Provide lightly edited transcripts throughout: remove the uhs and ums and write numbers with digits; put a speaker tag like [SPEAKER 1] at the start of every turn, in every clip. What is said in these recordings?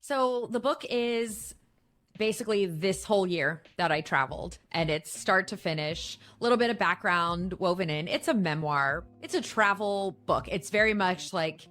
[SPEAKER 1] So the book is basically this whole year that I traveled, and it's start to finish, a little bit of background woven in. It's a memoir, it's a travel book. It's very much like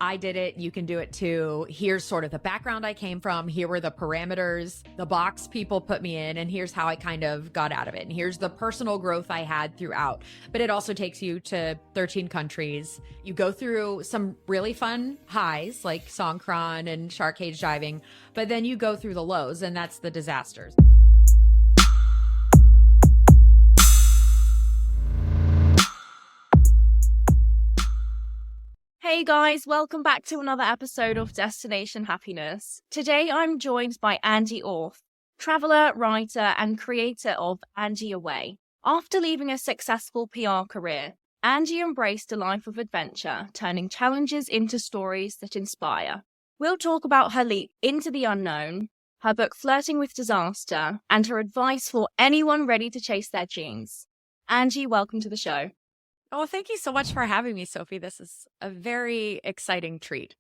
[SPEAKER 1] I did it, you can do it too. Here's sort of the background I came from. Here were the parameters, the box people put me in, and here's how I kind of got out of it. And here's the personal growth I had throughout. But it also takes you to 13 countries. You go through some really fun highs like Songkran and shark cage diving, but then you go through the lows, and that's the disasters.
[SPEAKER 2] Hey guys, welcome back to another episode of Destination Happiness. Today I'm joined by Angie Orth, traveler, writer, and creator of Angie Away. After leaving a successful PR career, Angie embraced a life of adventure, turning challenges into stories that inspire. We'll talk about her leap into the unknown, her book Flirting with Disaster, and her advice for anyone ready to chase their dreams. Angie, welcome to the show.
[SPEAKER 1] Oh, thank you so much for having me, Sophie. This is a very exciting treat.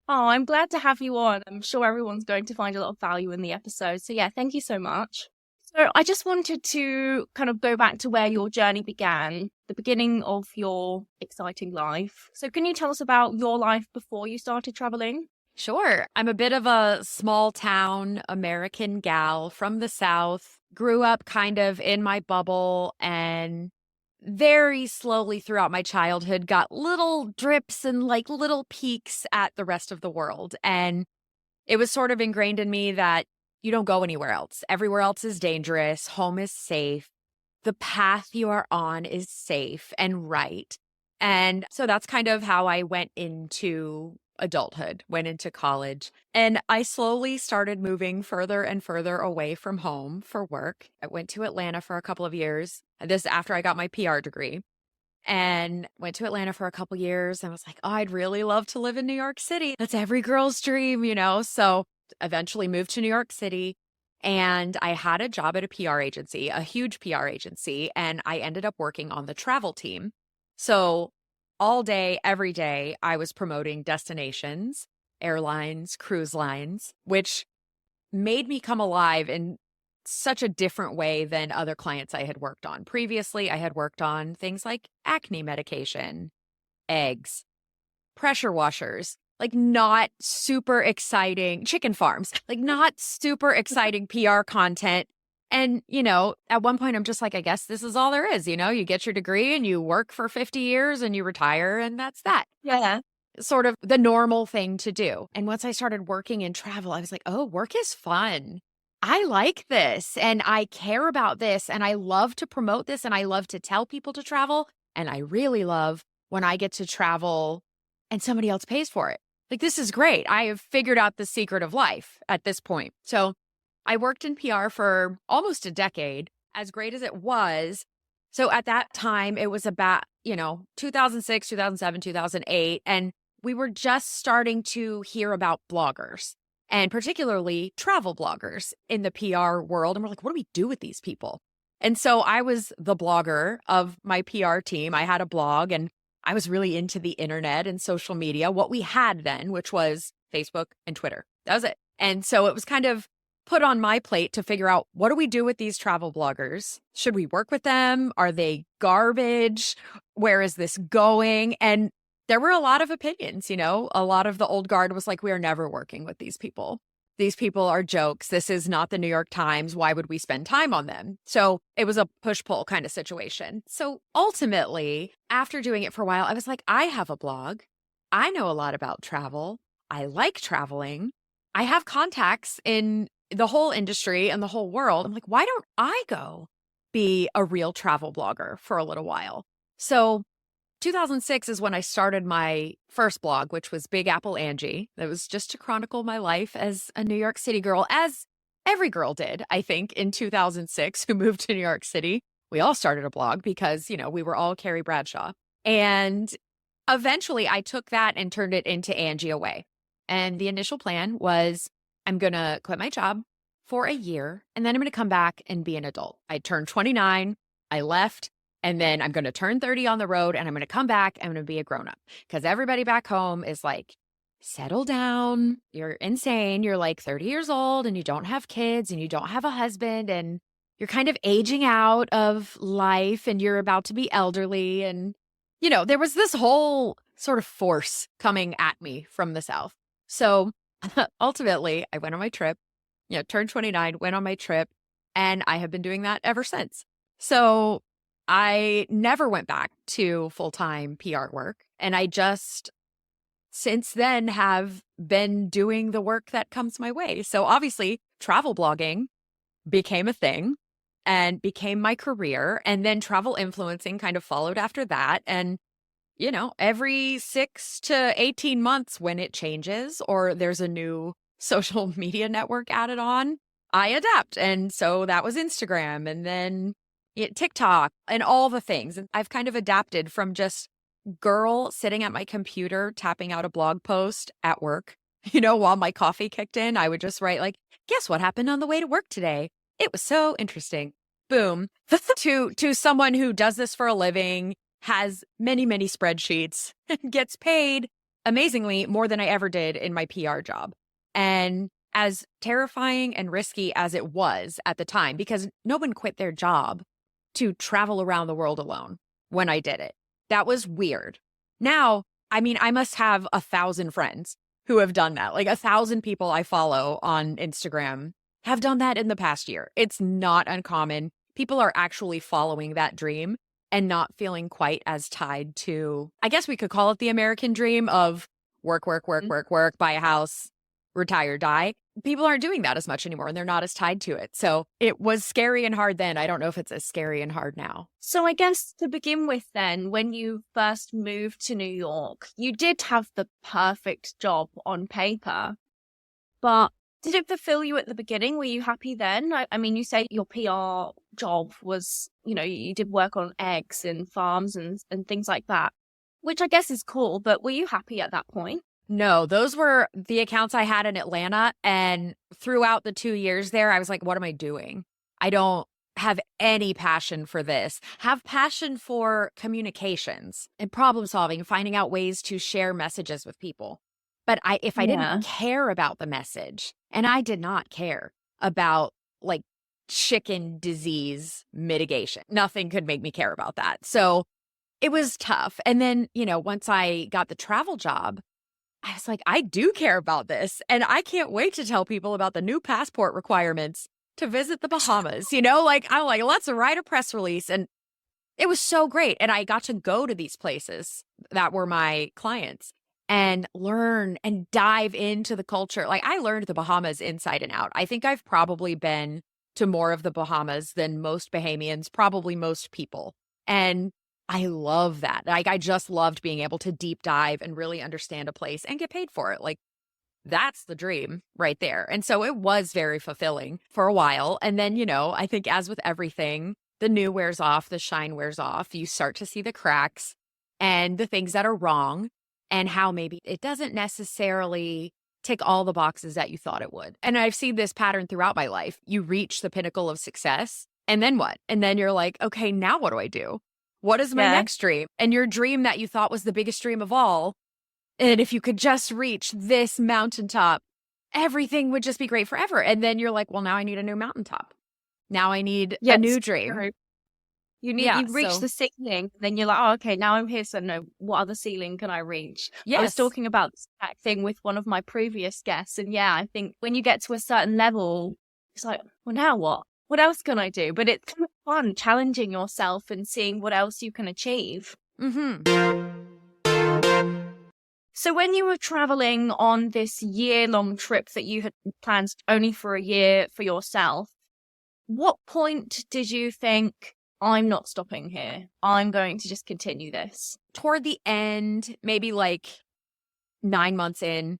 [SPEAKER 2] Oh, I'm glad to have you on. I'm sure everyone's going to find a lot of value in the episode. So yeah, thank you so much. So I just wanted to kind of go back to where your journey began, the beginning of your exciting life. So can you tell us about your life before you started traveling?
[SPEAKER 1] Sure. I'm a bit of a small town American gal from the South, grew up kind of in my bubble, and very slowly throughout my childhood got little drips and like little peeks at the rest of the world. And it was sort of ingrained in me that you don't go anywhere else. Everywhere else is dangerous. Home is safe. The path you are on is safe and right. And so that's kind of how I went into adulthood, went into college. And I slowly started moving further and further away from home for work. I went to Atlanta for a couple of years. This after I got my PR degree, and went to Atlanta for a couple of years and was like, oh, I'd really love to live in New York City. That's every girl's dream, you know? So eventually moved to New York City. And I had a job at a PR agency, a huge PR agency, and I ended up working on the travel team. So all day, every day, I was promoting destinations, airlines, cruise lines, which made me come alive in such a different way than other clients I had worked on. Previously, I had worked on things like acne medication, eggs, pressure washers, like not super exciting chicken farms, like not super exciting PR content. And, you know, at one point I'm just like, I guess this is all there is. You know, you get your degree and you work for 50 years and you retire, and that's that.
[SPEAKER 2] Yeah.
[SPEAKER 1] Sort of the normal thing to do. And once I started working in travel, I was like, oh, work is fun. I like this and I care about this and I love to promote this and I love to tell people to travel. And I really love when I get to travel and somebody else pays for it. Like, this is great. I have figured out the secret of life at this point. So I worked in PR for almost a decade, as great as it was. So at that time, it was about, 2006, 2007, 2008. And we were just starting to hear about bloggers, and particularly travel bloggers in the PR world. And we're like, what do we do with these people? And so I was the blogger of my PR team. I had a blog and I was really into the internet and social media, what we had then, which was Facebook and Twitter. That was it. And so it was kind of put on my plate to figure out, what do we do with these travel bloggers? Should we work with them? Are they garbage? Where is this going? And there were a lot of opinions, a lot of the old guard was like, we are never working with these people. These people are jokes. This is not the New York Times. Why would we spend time on them? So it was a push-pull kind of situation. So ultimately, after doing it for a while, I was like, I have a blog. I know a lot about travel. I like traveling. I have contacts in the whole industry and the whole world. I'm like, why don't I go be a real travel blogger for a little while? So 2006 is when I started my first blog, which was Big Apple Angie. That was just to chronicle my life as a New York City girl, as every girl did, I think, in 2006 who moved to New York City. We all started a blog because, we were all Carrie Bradshaw. And eventually I took that and turned it into Angie Away. And the initial plan was, I'm going to quit my job for a year, and then I'm going to come back and be an adult. I turned 29, I left, and then I'm going to turn 30 on the road, and I'm going to come back, and I'm going to be a grown-up. Because everybody back home is like settle down. You're insane. You're like 30 years old and you don't have kids and you don't have a husband and you're kind of aging out of life and you're about to be elderly. And, there was this whole sort of force coming at me from the South. So ultimately, I went on my trip, turned 29, went on my trip, and I have been doing that ever since. So I never went back to full-time PR work. And I just, since then, have been doing the work that comes my way. So obviously, travel blogging became a thing and became my career. And then travel influencing kind of followed after that. And, every 6 to 18 months when it changes or there's a new social media network added on, I adapt. And so that was Instagram and then TikTok and all the things. And I've kind of adapted from just girl sitting at my computer tapping out a blog post at work, while my coffee kicked in. I would just write like, guess what happened on the way to work today? It was so interesting. Boom. to someone who does this for a living, has many, many spreadsheets, and gets paid amazingly more than I ever did in my PR job. And as terrifying and risky as it was at the time, because no one quit their job to travel around the world alone when I did it. That was weird. Now, I must have 1,000 friends who have done that. Like 1,000 people I follow on Instagram have done that in the past year. It's not uncommon. People are actually following that dream and not feeling quite as tied to, I guess we could call it the American dream of work, work, work, work, work, buy a house, retire, die. People aren't doing that as much anymore and they're not as tied to it. So it was scary and hard then. I don't know if it's as scary and hard now.
[SPEAKER 2] So I guess to begin with then, when you first moved to New York, you did have the perfect job on paper, but did it fulfill you at the beginning? Were you happy then? You say your PR job was, you did work on eggs and farms and things like that, which I guess is cool, but were you happy at that point?
[SPEAKER 1] No, those were the accounts I had in Atlanta. And throughout the 2 years there, I was like, what am I doing? I don't have any passion for this. Have passion for communications and problem solving, finding out ways to share messages with people. But if I didn't care about the message, and I did not care about like chicken disease mitigation, nothing could make me care about that. So it was tough. And then, once I got the travel job, I was like, I do care about this. And I can't wait to tell people about the new passport requirements to visit the Bahamas. I'm like, let's write a press release. And it was so great. And I got to go to these places that were my clients and learn and dive into the culture. Like I learned the Bahamas inside and out. I think I've probably been to more of the Bahamas than most Bahamians, probably most people. And I love that. Like I just loved being able to deep dive and really understand a place and get paid for it. Like that's the dream right there. And so it was very fulfilling for a while. And then, I think as with everything, the new wears off, the shine wears off. You start to see the cracks and the things that are wrong and how maybe it doesn't necessarily tick all the boxes that you thought it would. And I've seen this pattern throughout my life. You reach the pinnacle of success and then what? And then you're like, okay, now what do I do? What is my next dream? And your dream that you thought was the biggest dream of all, and if you could just reach this mountaintop, everything would just be great forever. And then you're like, well, now I need a new mountaintop. Now I need a new dream.
[SPEAKER 2] True. You've reached the ceiling, then you're like, oh, okay, now I'm here. So no, what other ceiling can I reach?
[SPEAKER 1] Yes.
[SPEAKER 2] I was talking about this exact thing with one of my previous guests. And I think when you get to a certain level, it's like, well, now what? What else can I do? But it's kind of fun challenging yourself and seeing what else you can achieve.
[SPEAKER 1] Mm-hmm.
[SPEAKER 2] So when you were traveling on this year-long trip that you had planned only for a year for yourself, what point did you think, I'm not stopping here. I'm going to just continue this?
[SPEAKER 1] Toward the end, maybe like 9 months in,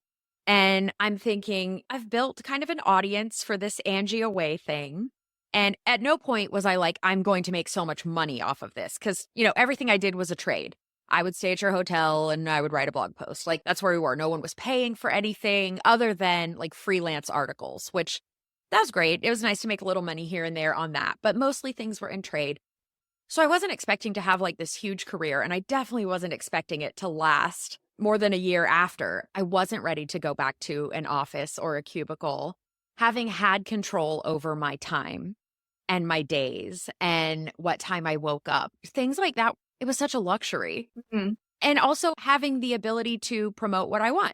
[SPEAKER 1] and I'm thinking, I've built kind of an audience for this Angie away thing. And at no point was I like, I'm going to make so much money off of this. Because, everything I did was a trade. I would stay at your hotel and I would write a blog post. Like, that's where we were. No one was paying for anything other than like freelance articles, which that was great. It was nice to make a little money here and there on that. But mostly things were in trade. So I wasn't expecting to have like this huge career. And I definitely wasn't expecting it to last more than a year after, I wasn't ready to go back to an office or a cubicle, having had control over my time and my days and what time I woke up. Things like that. It was such a luxury.
[SPEAKER 2] Mhm.
[SPEAKER 1] And also having the ability to promote what I want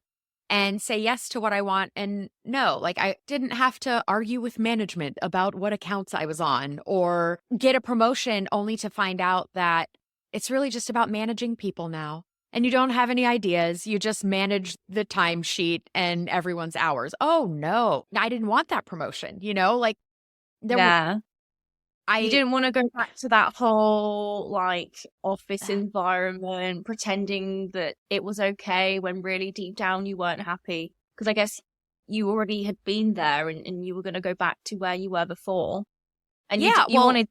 [SPEAKER 1] and say yes to what I want and no. Like I didn't have to argue with management about what accounts I was on or get a promotion only to find out that it's really just about managing people now. And you don't have any ideas. You just manage the timesheet and everyone's hours. Oh no, I didn't want that promotion. Like there were,
[SPEAKER 2] Yeah. You
[SPEAKER 1] I,
[SPEAKER 2] didn't want to go back to that whole like office environment, pretending that it was okay when really deep down you weren't happy. Because I guess you already had been there and you were going to go back to where you were before. And
[SPEAKER 1] yeah,
[SPEAKER 2] you
[SPEAKER 1] well,
[SPEAKER 2] wanted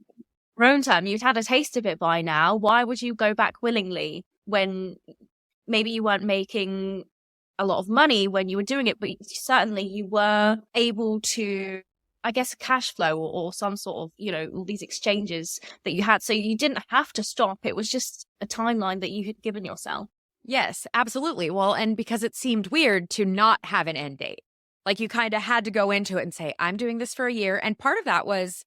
[SPEAKER 2] your own time. You'd had a taste of it by now. Why would you go back willingly when maybe you weren't making a lot of money when you were doing it, but certainly you were able to, I guess, cash flow or some sort of, all these exchanges that you had. So you didn't have to stop. It was just a timeline that you had given yourself.
[SPEAKER 1] yes, absolutely. Well, and because it seemed weird to not have an end date. Like you kind of had to go into it and say, I'm doing this for a year. And part of that was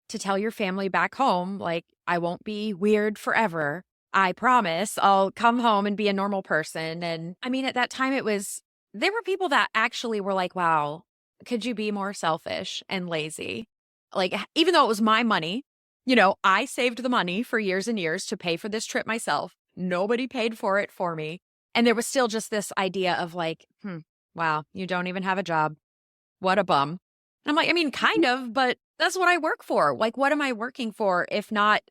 [SPEAKER 1] to tell your family back home, like, I won't be weird forever. I promise I'll come home and be a normal person. And I mean, at that time, there were people that actually were like, wow, could you be more selfish and lazy? Like, even though it was my money, I saved the money for years and years to pay for this trip myself. Nobody paid for it for me. And there was still just this idea of like, wow, you don't even have a job. What a bum. And I'm like, I mean, kind of, but that's what I work for. Like, what am I working for if not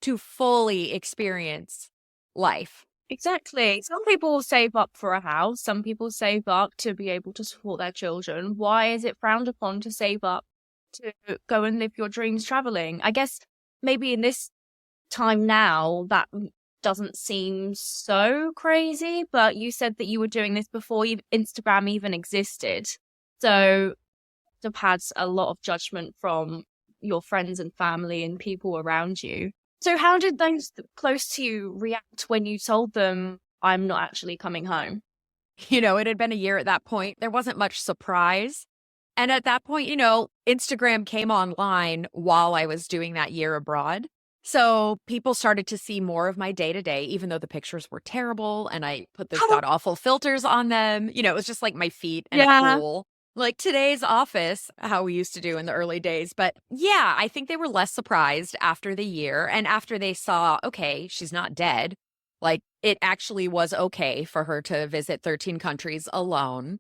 [SPEAKER 1] to fully experience life?
[SPEAKER 2] Exactly. Some people save up for a house. Some people save up to be able to support their children. Why is it frowned upon to save up to go and live your dreams traveling? I guess maybe in this time now that doesn't seem so crazy, but you said that you were doing this before Instagram even existed. So you've had a lot of judgment from your friends and family and people around you. So how did those close to you react when you told them, I'm not actually coming home?
[SPEAKER 1] It had been a year at that point. There wasn't much surprise. And at that point, Instagram came online while I was doing that year abroad. So people started to see more of my day to day, even though the pictures were terrible and I put those god awful filters on them. It was just like my feet and a pool. Like today's office, how we used to do in the early days. But yeah, I think they were less surprised after the year and after they saw, okay, she's not dead. Like it actually was okay for her to visit 13 countries alone.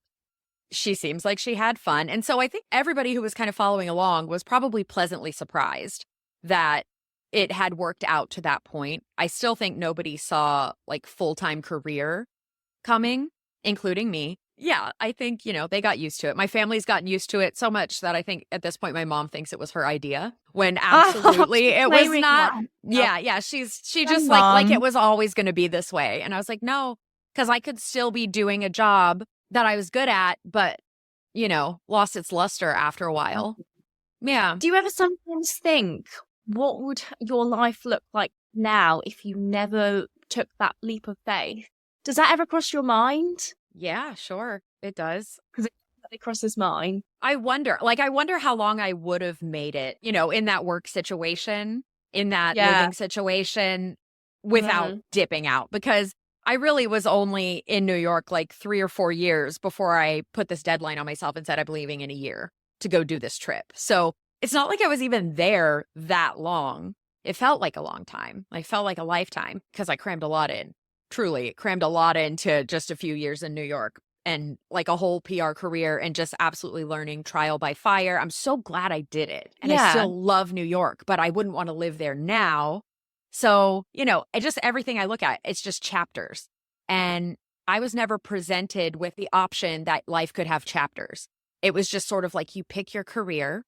[SPEAKER 1] She seems like she had fun. And so I think everybody who was kind of following along was probably pleasantly surprised that it had worked out to that point. I still think nobody saw like full-time career coming, including me. Yeah, I think, they got used to it. My family's gotten used to it so much that I think at this point my mom thinks it was her idea when absolutely it was not.
[SPEAKER 2] Mom.
[SPEAKER 1] Yeah, she just like it was always going to be this way. And I was like, no, because I could still be doing a job that I was good at, but, lost its luster after a while. Yeah.
[SPEAKER 2] Do you ever sometimes think, what would your life look like now if you never took that leap of faith? Does that ever cross your mind?
[SPEAKER 1] Yeah, sure. It does.
[SPEAKER 2] Because it crosses mine.
[SPEAKER 1] I wonder how long I would have made it, in that work situation, in that living situation without dipping out. Because I really was only in New York like 3 or 4 years before I put this deadline on myself and said I'm leaving in a year to go do this trip. So it's not like I was even there that long. It felt like a long time. I felt like a lifetime because I crammed a lot in. Truly, crammed a lot into just a few years in New York and like a whole PR career and just absolutely learning trial by fire. I'm so glad I did it. And I still love New York, but I wouldn't want to live there now. So, just everything I look at, it's just chapters. And I was never presented with the option that life could have chapters. It was just sort of like you pick your career,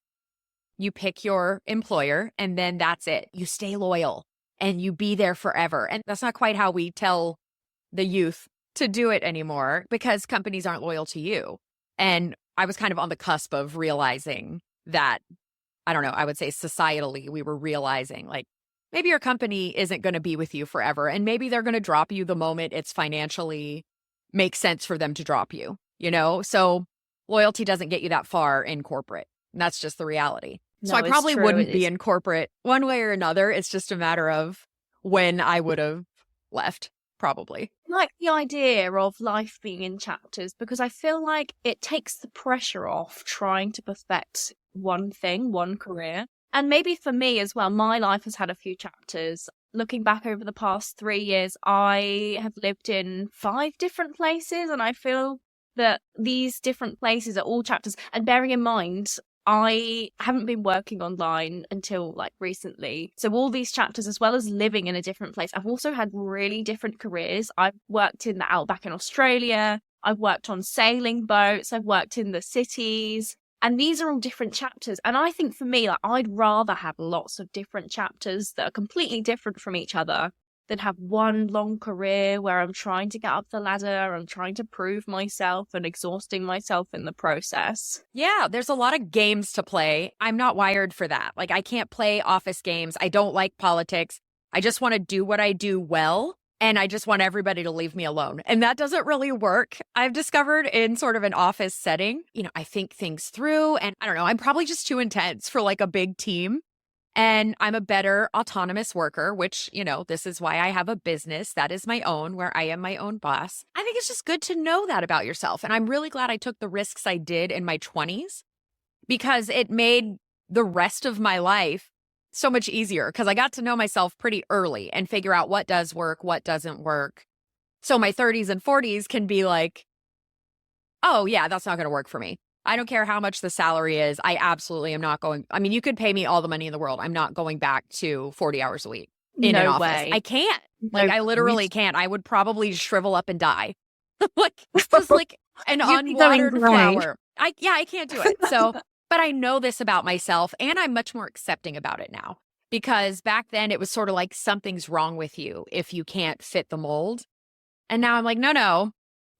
[SPEAKER 1] you pick your employer, and then that's it. You stay loyal. And you be there forever. And that's not quite how we tell the youth to do it anymore because companies aren't loyal to you. And I was kind of on the cusp of realizing that, I don't know, I would say societally, we were realizing like maybe your company isn't going to be with you forever. And maybe they're going to drop you the moment it's financially make sense for them to drop you, you know? So loyalty doesn't get you that far in corporate. And that's just the reality. So
[SPEAKER 2] No,
[SPEAKER 1] I
[SPEAKER 2] it's
[SPEAKER 1] probably
[SPEAKER 2] true.
[SPEAKER 1] wouldn't be in corporate one way or another. It's just a matter of when I would have left, probably.
[SPEAKER 2] Like the idea of life being in chapters, because I feel like it takes the pressure off trying to perfect one thing, one career. And maybe for me as well, my life has had a few chapters. Looking back over the past 3 years, I have lived in 5 different places, and I feel that these different places are all chapters. And bearing in mind, I haven't been working online until like recently. So all these chapters, as well as living in a different place, I've also had really different careers. I've worked in the outback in Australia. I've worked on sailing boats. I've worked in the cities. And these are all different chapters. And I think for me, like, I'd rather have lots of different chapters that are completely different from each other than have one long career where I'm trying to get up the ladder, I'm trying to prove myself and exhausting myself in the process.
[SPEAKER 1] Yeah, there's a lot of games to play. I'm not wired for that. Like, I can't play office games. I don't like politics. I just want to do what I do well. And I just want everybody to leave me alone. And that doesn't really work, I've discovered, in sort of an office setting. You know, I think things through, and I don't know, I'm probably just too intense for like a big team. And I'm a better autonomous worker, which, you know, this is why I have a business that is my own, where I am my own boss. I think it's just good to know that about yourself. And I'm really glad I took the risks I did in my 20s, because it made the rest of my life so much easier, because I got to know myself pretty early and figure out what does work, what doesn't work. So my 30s and 40s can be like, oh, yeah, that's not going to work for me. I don't care how much the salary is. I absolutely am not going. I mean, you could pay me all the money in the world. I'm not going back to 40 hours a week in an office.
[SPEAKER 2] Way.
[SPEAKER 1] I can't. Like, I literally can't. I would probably shrivel up and die. Like, just like an unwatered flower. I can't do it. So, but I know this about myself, and I'm much more accepting about it now, because back then it was sort of like something's wrong with you if you can't fit the mold. And now I'm like, no,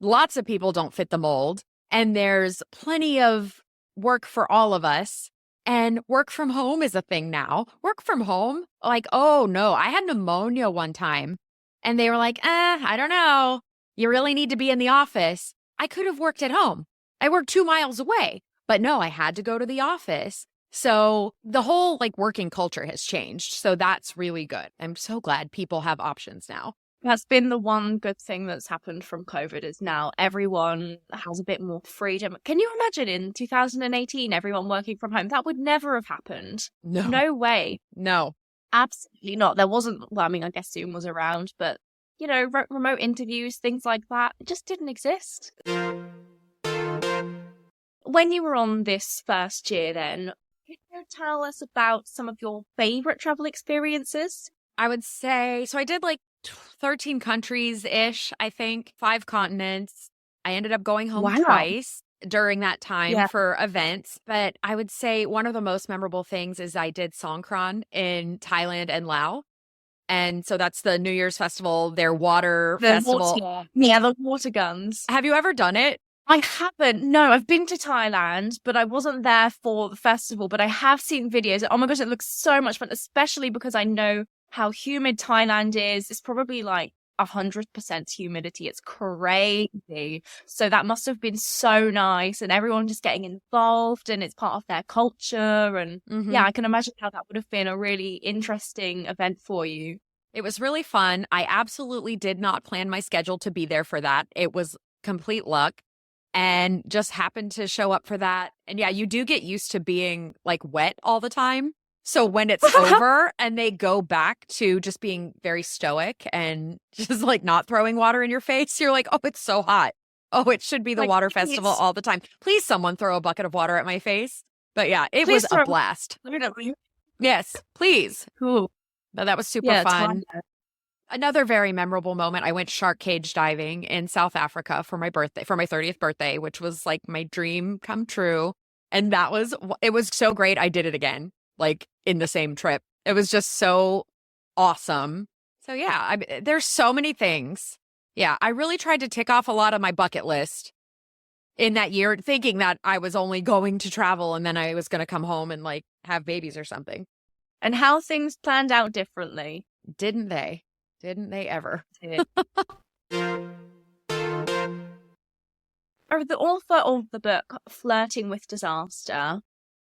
[SPEAKER 1] lots of people don't fit the mold. And there's plenty of work for all of us. And work from home is a thing now. Work from home, like, oh no, I had pneumonia one time. And they were like, I don't know. You really need to be in the office. I could have worked at home. I worked 2 miles away. But no, I had to go to the office. So the whole like working culture has changed. So that's really good. I'm so glad people have options now.
[SPEAKER 2] That's been the one good thing that's happened from COVID, is now everyone has a bit more freedom. Can you imagine in 2018, everyone working from home? That would never have happened.
[SPEAKER 1] No.
[SPEAKER 2] No way.
[SPEAKER 1] No.
[SPEAKER 2] Absolutely not. There wasn't, well, I mean, I guess Zoom was around, but, you know, remote interviews, things like that, it just didn't exist. When you were on this first year then, can you tell us about some of your favorite travel experiences?
[SPEAKER 1] I would say, so I did like 13 countries-ish, I think, 5 continents. I ended up going home twice during that time for events. But I would say one of the most memorable things is I did Songkran in Thailand and Laos. And so that's the New Year's festival, their water festival.
[SPEAKER 2] The water guns.
[SPEAKER 1] Have you ever done it?
[SPEAKER 2] I haven't. No, I've been to Thailand, but I wasn't there for the festival. But I have seen videos. Oh my gosh, it looks so much fun, especially because I know how humid Thailand is. It's probably like 100% humidity. It's crazy. So that must have been so nice, and everyone just getting involved, and it's part of their culture. And yeah, I can imagine how that would have been a really interesting event for you.
[SPEAKER 1] It was really fun. I absolutely did not plan my schedule to be there for that. It was complete luck, and just happened to show up for that. And yeah, you do get used to being like wet all the time. So when it's over and they go back to just being very stoic and just like not throwing water in your face, you're like, oh, it's so hot. Oh, it should be the water festival all the time. Please, someone throw a bucket of water at my face. But yeah, it was a blast. Yes, please.
[SPEAKER 2] Cool.
[SPEAKER 1] But that was super fun. Another very memorable moment, I went shark cage diving in South Africa for my birthday, for my 30th birthday, which was like my dream come true. And it was so great. I did it again, like in the same trip. It was just so awesome. So yeah, there's so many things. Yeah, I really tried to tick off a lot of my bucket list in that year, thinking that I was only going to travel and then I was going to come home and like have babies or something.
[SPEAKER 2] And how things planned out differently.
[SPEAKER 1] Didn't they? Didn't they ever?
[SPEAKER 2] the author of the book Flirting with Disaster.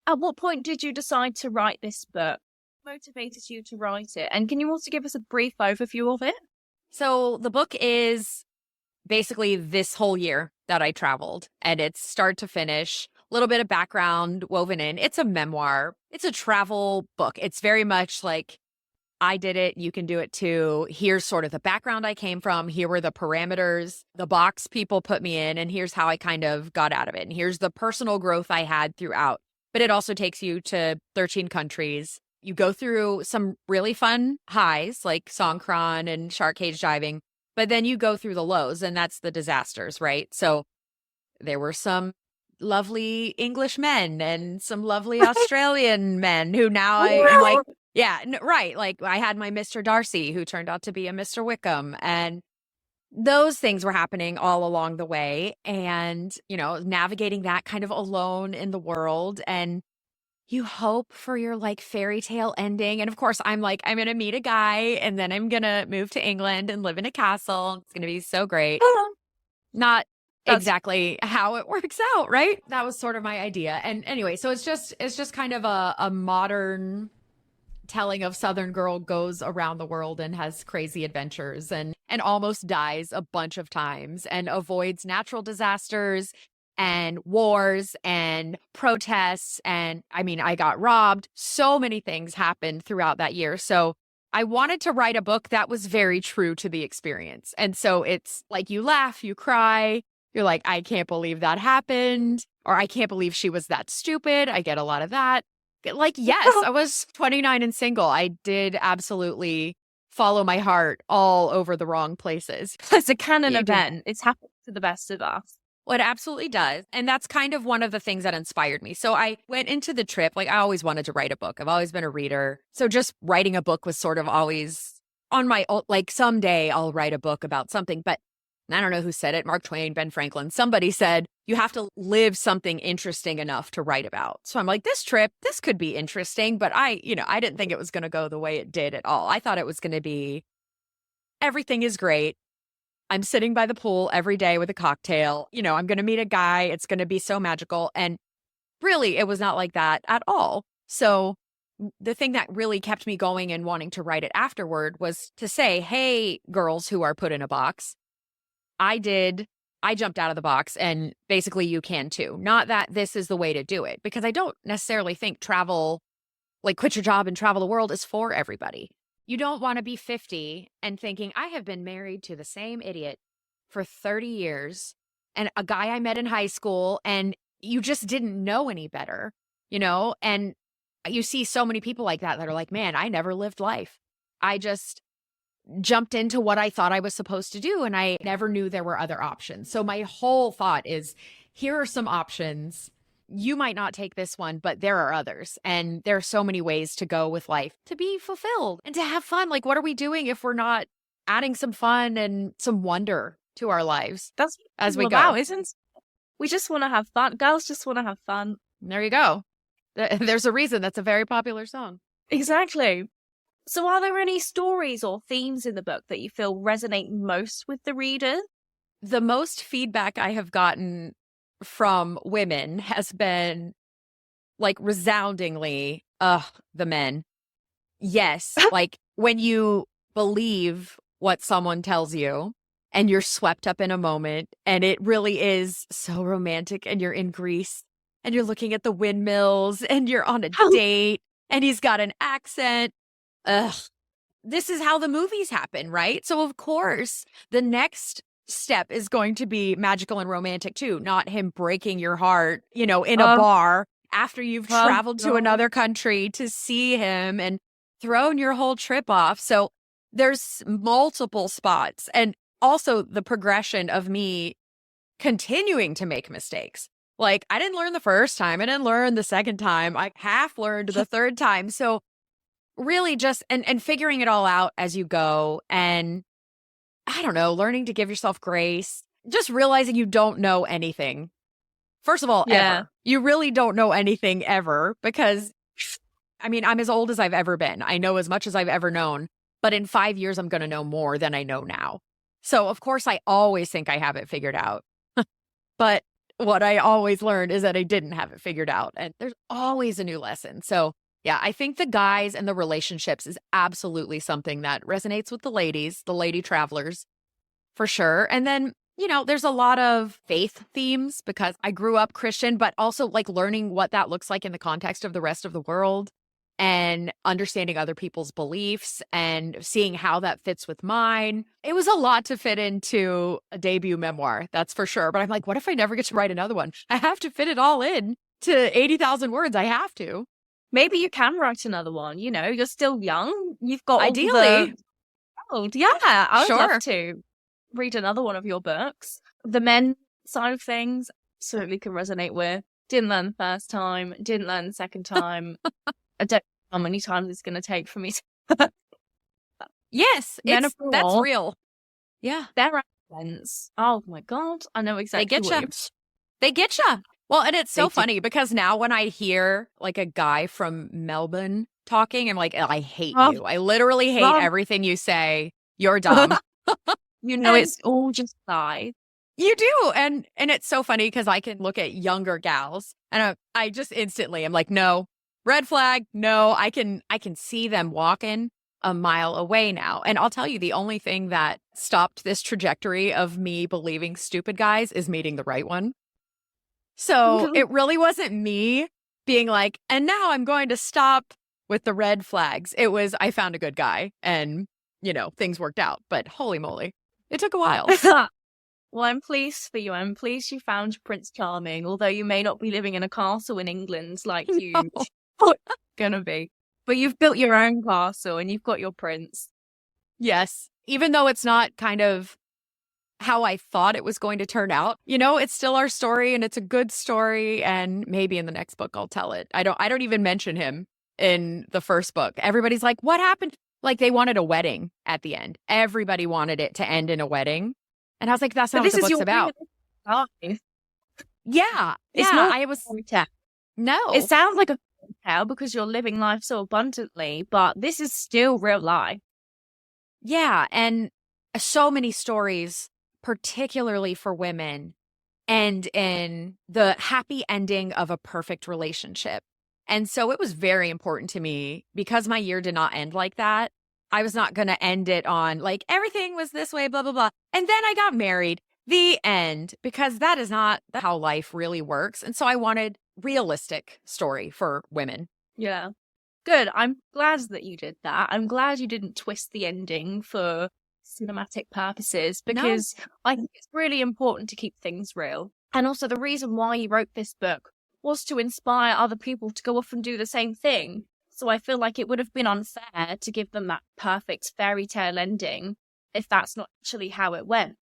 [SPEAKER 2] At what point did you decide to write this book? What motivated you to write it? And can you also give us a brief overview of it?
[SPEAKER 1] So the book is basically this whole year that I traveled, and it's start to finish, a little bit of background woven in. It's a memoir. It's a travel book. It's very much like, I did it, you can do it too. Here's sort of the background I came from. Here were the parameters, the box people put me in, and here's how I kind of got out of it. And here's the personal growth I had throughout. But it also takes you to 13 countries. You go through some really fun highs like Songkran and shark cage diving, but then you go through the lows, and that's the disasters, right? So there were some lovely English men and some lovely Australian men who now I'm like, yeah, right. Like I had my Mr. Darcy who turned out to be a Mr. Wickham, and those things were happening all along the way. And, navigating that kind of alone in the world, and you hope for your like fairy tale ending. And of course, I'm like, I'm going to meet a guy and then I'm going to move to England and live in a castle. It's going to be so great. Not exactly how it works out, right? That was sort of my idea. And anyway, so it's just kind of a modern telling of Southern girl goes around the world and has crazy adventures and almost dies a bunch of times and avoids natural disasters and wars and protests. And I mean, I got robbed. So many things happened throughout that year. So I wanted to write a book that was very true to the experience. And so it's like you laugh, you cry, you're like, I can't believe that happened, or I can't believe she was that stupid. I get a lot of that. Like, yes, I was 29 and single. I did absolutely follow my heart all over the wrong places.
[SPEAKER 2] It's a canon event. It's happened to the best of us.
[SPEAKER 1] Well, it absolutely does. And that's kind of one of the things that inspired me. So I went into the trip, like I always wanted to write a book. I've always been a reader. So just writing a book was sort of always on my, like someday I'll write a book about something. But I don't know who said it, Mark Twain, Ben Franklin, somebody said, you have to live something interesting enough to write about. So I'm like, this trip, this could be interesting. But I didn't think it was going to go the way it did at all. I thought it was going to be, everything is great. I'm sitting by the pool every day with a cocktail. I'm going to meet a guy. It's going to be so magical. And really, it was not like that at all. So the thing that really kept me going and wanting to write it afterward was to say, hey, girls who are put in a box, I jumped out of the box, and basically you can too. Not that this is the way to do it, because I don't necessarily think travel, like quit your job and travel the world, is for everybody. You don't want to be 50 and thinking, I have been married to the same idiot for 30 years and a guy I met in high school, and you just didn't know any better, And you see so many people like that are like, man, I never lived life. I just jumped into what I thought I was supposed to do, and I never knew there were other options. So my whole thought is, here are some options. You might not take this one, but there are others. And there are so many ways to go with life to be fulfilled and to have fun. Like, what are we doing if we're not adding some fun and some wonder to our lives?
[SPEAKER 2] That's
[SPEAKER 1] as we
[SPEAKER 2] go,
[SPEAKER 1] go,
[SPEAKER 2] isn't? We just want to have fun. Girls just want to have fun.
[SPEAKER 1] There you go. There's a reason that's a very popular song.
[SPEAKER 2] Exactly. So are there any stories or themes in the book that you feel resonate most with the reader?
[SPEAKER 1] The most feedback I have gotten from women has been like resoundingly, the men. Yes. Like when you believe what someone tells you and you're swept up in a moment and it really is so romantic, and you're in Greece and you're looking at the windmills and you're on a date and he's got an accent. This is how the movies happen, right? So of course, the next step is going to be magical and romantic too, not him breaking your heart, in a bar after you've traveled to another country to see him and thrown your whole trip off. So there's multiple spots, and also the progression of me continuing to make mistakes. Like I didn't learn the first time, I didn't learn the second time, I half learned the third time. So really just and figuring it all out as you go, and I don't know, learning to give yourself grace, just realizing you don't know anything. First of all, ever. You really don't know anything ever, because I mean, I'm as old as I've ever been. I know as much as I've ever known, but in 5 years, I'm going to know more than I know now. So of course, I always think I have it figured out. But what I always learned is that I didn't have it figured out. And there's always a new lesson. So, yeah, I think the guys and the relationships is absolutely something that resonates with the ladies, the lady travelers, for sure. And then, there's a lot of faith themes because I grew up Christian, but also like learning what that looks like in the context of the rest of the world and understanding other people's beliefs and seeing how that fits with mine. It was a lot to fit into a debut memoir, that's for sure. But I'm like, what if I never get to write another one? I have to fit it all in to 80,000 words. I have to.
[SPEAKER 2] Maybe you can write another one. You're still young. You've got all
[SPEAKER 1] Ideally.
[SPEAKER 2] Yeah, I would
[SPEAKER 1] Sure.
[SPEAKER 2] love to read another one of your books. The men side of things absolutely can resonate with. Didn't learn the first time, didn't learn the second time. I don't know how many times it's going to take for me to.
[SPEAKER 1] Yes,
[SPEAKER 2] Men
[SPEAKER 1] that's
[SPEAKER 2] abroad,
[SPEAKER 1] real. Yeah.
[SPEAKER 2] their accents. Oh my God. I know exactly
[SPEAKER 1] They get
[SPEAKER 2] what
[SPEAKER 1] you. They get you. Well, and it's
[SPEAKER 2] They
[SPEAKER 1] so
[SPEAKER 2] do.
[SPEAKER 1] funny because now when I hear like a guy from Melbourne talking, I'm like, I hate
[SPEAKER 2] Oh,
[SPEAKER 1] you. I literally hate
[SPEAKER 2] Rob.
[SPEAKER 1] everything you say. You're dumb. And
[SPEAKER 2] It's all just lies.
[SPEAKER 1] you do. And it's so funny because I can look at younger gals and I just instantly am like, no, red flag. No, I can see them walking a mile away now. And I'll tell you, the only thing that stopped this trajectory of me believing stupid guys is meeting the right one. So it really wasn't me being like, and now I'm going to stop with the red flags. It was, I found a good guy and, things worked out. But holy moly, it took a while.
[SPEAKER 2] Well, I'm pleased for you. I'm pleased you found Prince Charming, although you may not be living in a castle in England like you are gonna be. But you've built your own castle and you've got your prince.
[SPEAKER 1] Yes. Even though it's not kind of how I thought it was going to turn out, it's still our story and it's a good story. And maybe in the next book I'll tell it. I don't even mention him in the first book. Everybody's like, what happened? Like they wanted a wedding at the end. Everybody wanted it to end in a wedding. And I was like, that's not what the book's about.
[SPEAKER 2] Life.
[SPEAKER 1] Yeah.
[SPEAKER 2] It's
[SPEAKER 1] yeah.
[SPEAKER 2] not
[SPEAKER 1] I was
[SPEAKER 2] fairy tale.
[SPEAKER 1] no.
[SPEAKER 2] It sounds like a fairy tale because you're living life so abundantly, but this is still real life.
[SPEAKER 1] Yeah. And so many stories, particularly for women, end in the happy ending of a perfect relationship. And so it was very important to me because my year did not end like that. I was not going to end it on like everything was this way, blah, blah, blah. And then I got married, the end, because that is not how life really works. And so I wanted realistic story for women.
[SPEAKER 2] Yeah. Good. I'm glad that you did that. I'm glad you didn't twist the ending for cinematic purposes because I think it's really important to keep things real. And also the reason why you wrote this book was to inspire other people to go off and do the same thing. So I feel like it would have been unfair to give them that perfect fairy tale ending if that's not actually how it went.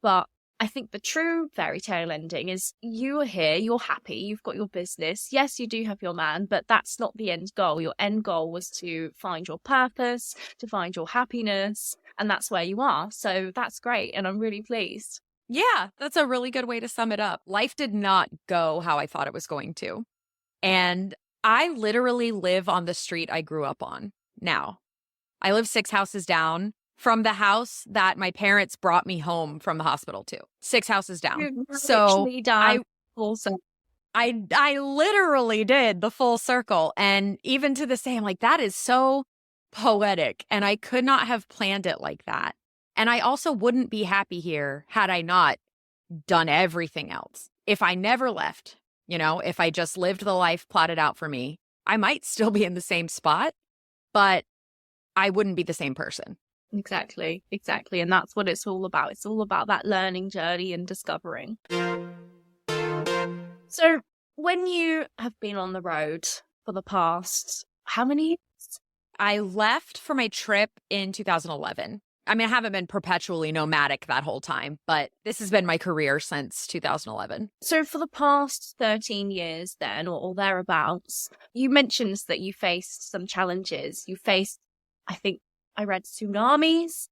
[SPEAKER 2] But I think the true fairy tale ending is you are here, you're happy, you've got your business. Yes, you do have your man, but that's not the end goal. Your end goal was to find your purpose, to find your happiness, and that's where you are. So that's great, and I'm really pleased.
[SPEAKER 1] Yeah, that's a really good way to sum it up. Life did not go how I thought it was going to. And I literally live on the street I grew up on now. I live 6 houses down from the house that my parents brought me home from the hospital to. 6 houses down. So I literally did the full circle. And even to this day, I'm like, that is so poetic. And I could not have planned it like that. And I also wouldn't be happy here had I not done everything else. If I never left, if I just lived the life plotted out for me, I might still be in the same spot, but I wouldn't be the same person.
[SPEAKER 2] Exactly. And that's what it's all about. It's all about that learning journey and discovering. So when you have been on the road for the past, how many years?
[SPEAKER 1] I left for my trip in 2011. I mean, I haven't been perpetually nomadic that whole time, but this has been my career since 2011.
[SPEAKER 2] So for the past 13 years then, or thereabouts, you mentioned that you faced some challenges. You faced, I think I read tsunamis,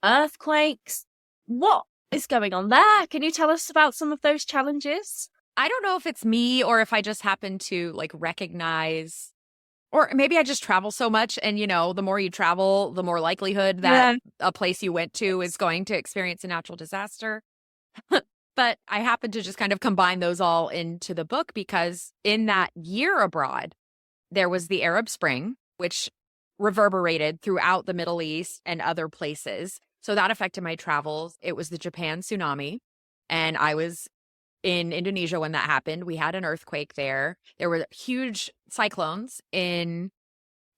[SPEAKER 2] earthquakes. What is going on there? Can you tell us about some of those challenges?
[SPEAKER 1] I don't know if it's me or if I just happen to recognize, or maybe I just travel so much and, the more you travel, the more likelihood that a place you went to is going to experience a natural disaster. But I happened to just kind of combine those all into the book because in that year abroad, there was the Arab Spring, which reverberated throughout the Middle East and other places. So that affected my travels. It was the Japan tsunami, and I was in Indonesia when that happened. We had an earthquake there. There were huge cyclones in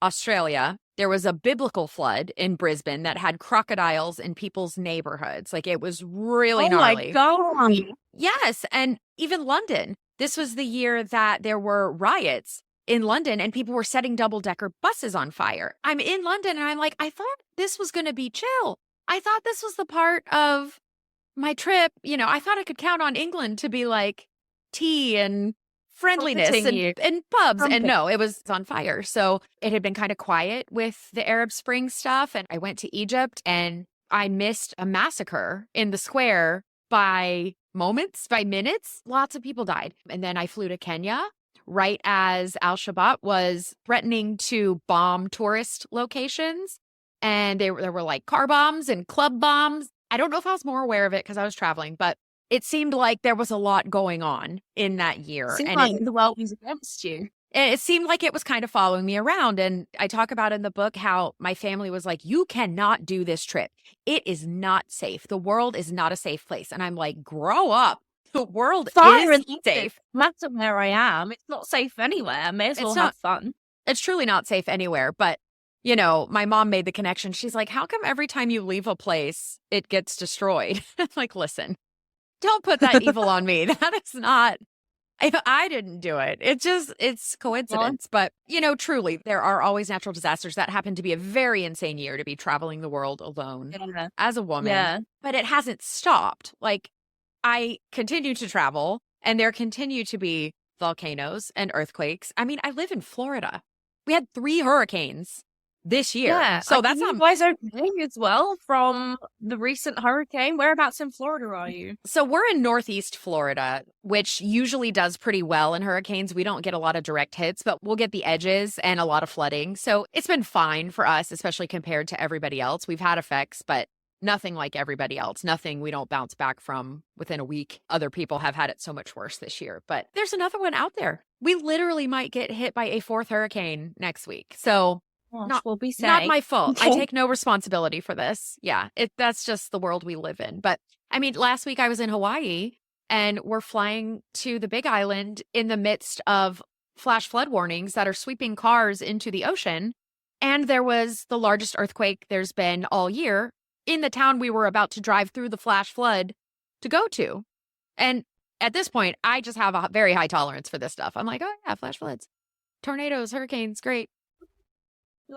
[SPEAKER 1] Australia. There was a biblical flood in Brisbane that had crocodiles in people's neighborhoods. Like, it was really
[SPEAKER 2] Oh my
[SPEAKER 1] gnarly.
[SPEAKER 2] God.
[SPEAKER 1] Yes, and even London. This was the year that there were riots in London and people were setting double-decker buses on fire. I'm in London and I'm like, I thought this was going to be chill. I thought this was the part of my trip. You know, I thought I could count on England to be like tea and friendliness and pubs. And no, it was on fire. So it had been kind of quiet with the Arab Spring stuff. And I went to Egypt and I missed a massacre in the square by moments, by minutes. Lots of people died. And then I flew to Kenya right as al-Shabaab was threatening to bomb tourist locations. And there were like car bombs and club bombs. I don't know if I was more aware of it because I was traveling, but it seemed like there was a lot going on in that year.
[SPEAKER 2] Seemed like the world was against you.
[SPEAKER 1] It seemed like it was kind of following me around. And I talk about in the book how my family was like, you cannot do this trip. It is not safe. The world is not a safe place. And I'm like, grow up. The world is safe.
[SPEAKER 2] No matter where I am, it's not safe anywhere. I may as well have fun.
[SPEAKER 1] It's truly not safe anywhere. But, you know, my mom made the connection. She's like, how come every time you leave a place, it gets destroyed? I'm like, listen, don't put that evil on me. That is not, I didn't do it. It's coincidence. But, you know, truly, there are always natural disasters. That happened to be a very insane year to be traveling the world alone as a woman.
[SPEAKER 2] Yeah.
[SPEAKER 1] But it hasn't stopped. Like, I continue to travel and there continue to be volcanoes and earthquakes. I mean, I live in Florida. We had 3 hurricanes this year.
[SPEAKER 2] Yeah.
[SPEAKER 1] So that's
[SPEAKER 2] not wise okay as well from the recent hurricane. Whereabouts in Florida are you?
[SPEAKER 1] So we're in Northeast Florida, which usually does pretty well in hurricanes. We don't get a lot of direct hits, but we'll get the edges and a lot of flooding. So it's been fine for us, especially compared to everybody else. We've had effects, but nothing like everybody else. Nothing we don't bounce back from within a week. Other people have had it so much worse this year. But there's another one out there. We literally might get hit by a 4th hurricane next week. So not my fault. I take no responsibility for this. Yeah, that's just the world we live in. But I mean, last week I was in Hawaii and we're flying to the Big Island in the midst of flash flood warnings that are sweeping cars into the ocean. And there was the largest earthquake there's been all year in the town we were about to drive through the flash flood to go to. And at this point, I just have a very high tolerance for this stuff. I'm like, oh yeah, flash floods, tornadoes, hurricanes, great.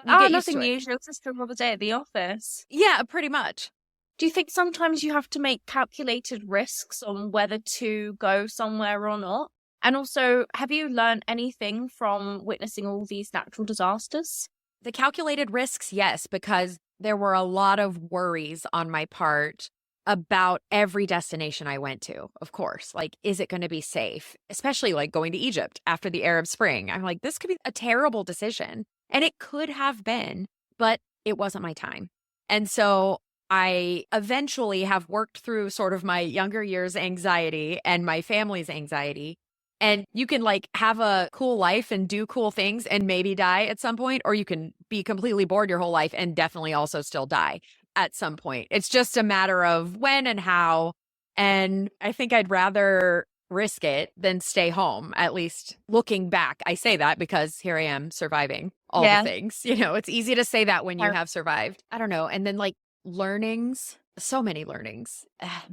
[SPEAKER 2] Nothing usual. It's just another day at the office.
[SPEAKER 1] Yeah, pretty much.
[SPEAKER 2] Do you think sometimes you have to make calculated risks on whether to go somewhere or not? And also, have you learned anything from witnessing all these natural disasters?
[SPEAKER 1] The calculated risks, yes, because there were a lot of worries on my part about every destination I went to, of course. Like, is it going to be safe? Especially like going to Egypt after the Arab Spring. I'm like, this could be a terrible decision. And it could have been, but it wasn't my time. And so I eventually have worked through sort of my younger years anxiety and my family's anxiety. And you can like have a cool life and do cool things and maybe die at some point, or you can be completely bored your whole life and definitely also still die at some point. It's just a matter of when and how. And I think I'd rather risk it than stay home, at least looking back. I say that because here I am surviving all the things. You know, it's easy to say that when you have survived. I don't know. And then like learnings, so many learnings.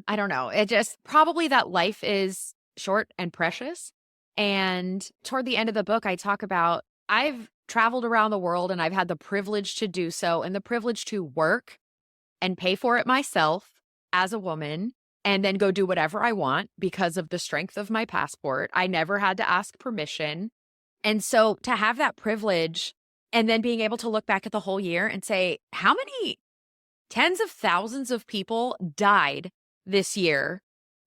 [SPEAKER 1] I don't know. It just probably that life is short and precious. And toward the end of the book, I talk about I've traveled around the world and I've had the privilege to do so and the privilege to work and pay for it myself as a woman and then go do whatever I want because of the strength of my passport. I never had to ask permission. And so to have that privilege and then being able to look back at the whole year and say, how many tens of thousands of people died this year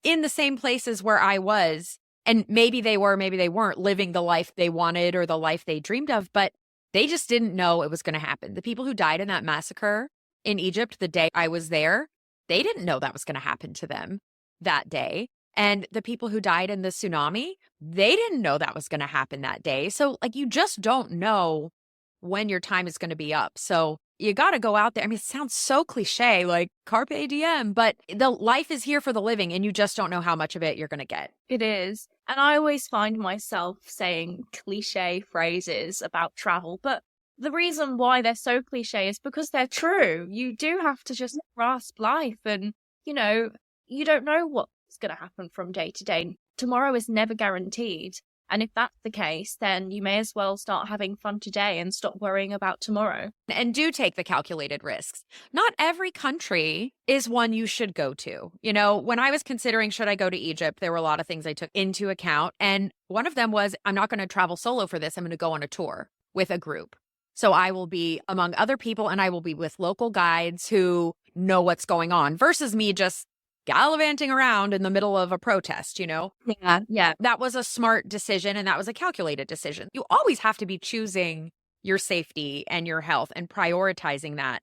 [SPEAKER 1] in the same places where I was? And maybe they were, maybe they weren't living the life they wanted or the life they dreamed of, but they just didn't know it was going to happen. The people who died in that massacre in Egypt the day I was there, they didn't know that was going to happen to them that day. And the people who died in the tsunami, they didn't know that was going to happen that day. So, like, you just don't know when your time is going to be up. So, you got to go out there. I mean, it sounds so cliche, like carpe diem, but the life is here for the living and you just don't know how much of it you're going to get.
[SPEAKER 2] It is. And I always find myself saying cliche phrases about travel, but the reason why they're so cliche is because they're true. You do have to just grasp life and, you know, you don't know what's going to happen from day to day. Tomorrow is never guaranteed. And if that's the case, then you may as well start having fun today and stop worrying about tomorrow.
[SPEAKER 1] And do take the calculated risks. Not every country is one you should go to. You know, when I was considering should I go to Egypt, there were a lot of things I took into account. And one of them was I'm not going to travel solo for this. I'm going to go on a tour with a group. So I will be among other people and I will be with local guides who know what's going on versus me just gallivanting around in the middle of a protest, you know?
[SPEAKER 2] Yeah.
[SPEAKER 1] That was a smart decision and that was a calculated decision. You always have to be choosing your safety and your health and prioritizing that.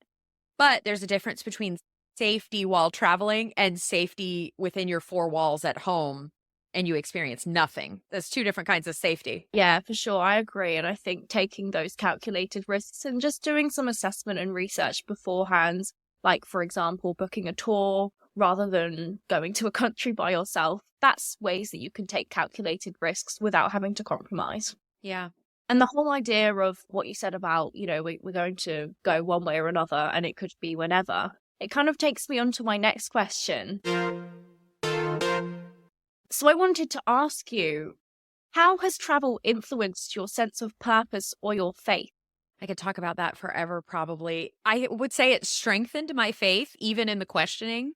[SPEAKER 1] But there's a difference between safety while traveling and safety within your four walls at home and you experience nothing. There's two different kinds of safety.
[SPEAKER 2] Yeah, for sure. I agree. And I think taking those calculated risks and just doing some assessment and research beforehand, like, for example, booking a tour rather than going to a country by yourself, that's ways that you can take calculated risks without having to compromise.
[SPEAKER 1] Yeah.
[SPEAKER 2] And the whole idea of what you said about, you know, we're going to go one way or another and it could be whenever, it kind of takes me on to my next question. So I wanted to ask you, how has travel influenced your sense of purpose or your faith?
[SPEAKER 1] I could talk about that forever, probably. I would say it strengthened my faith, even in the questioning,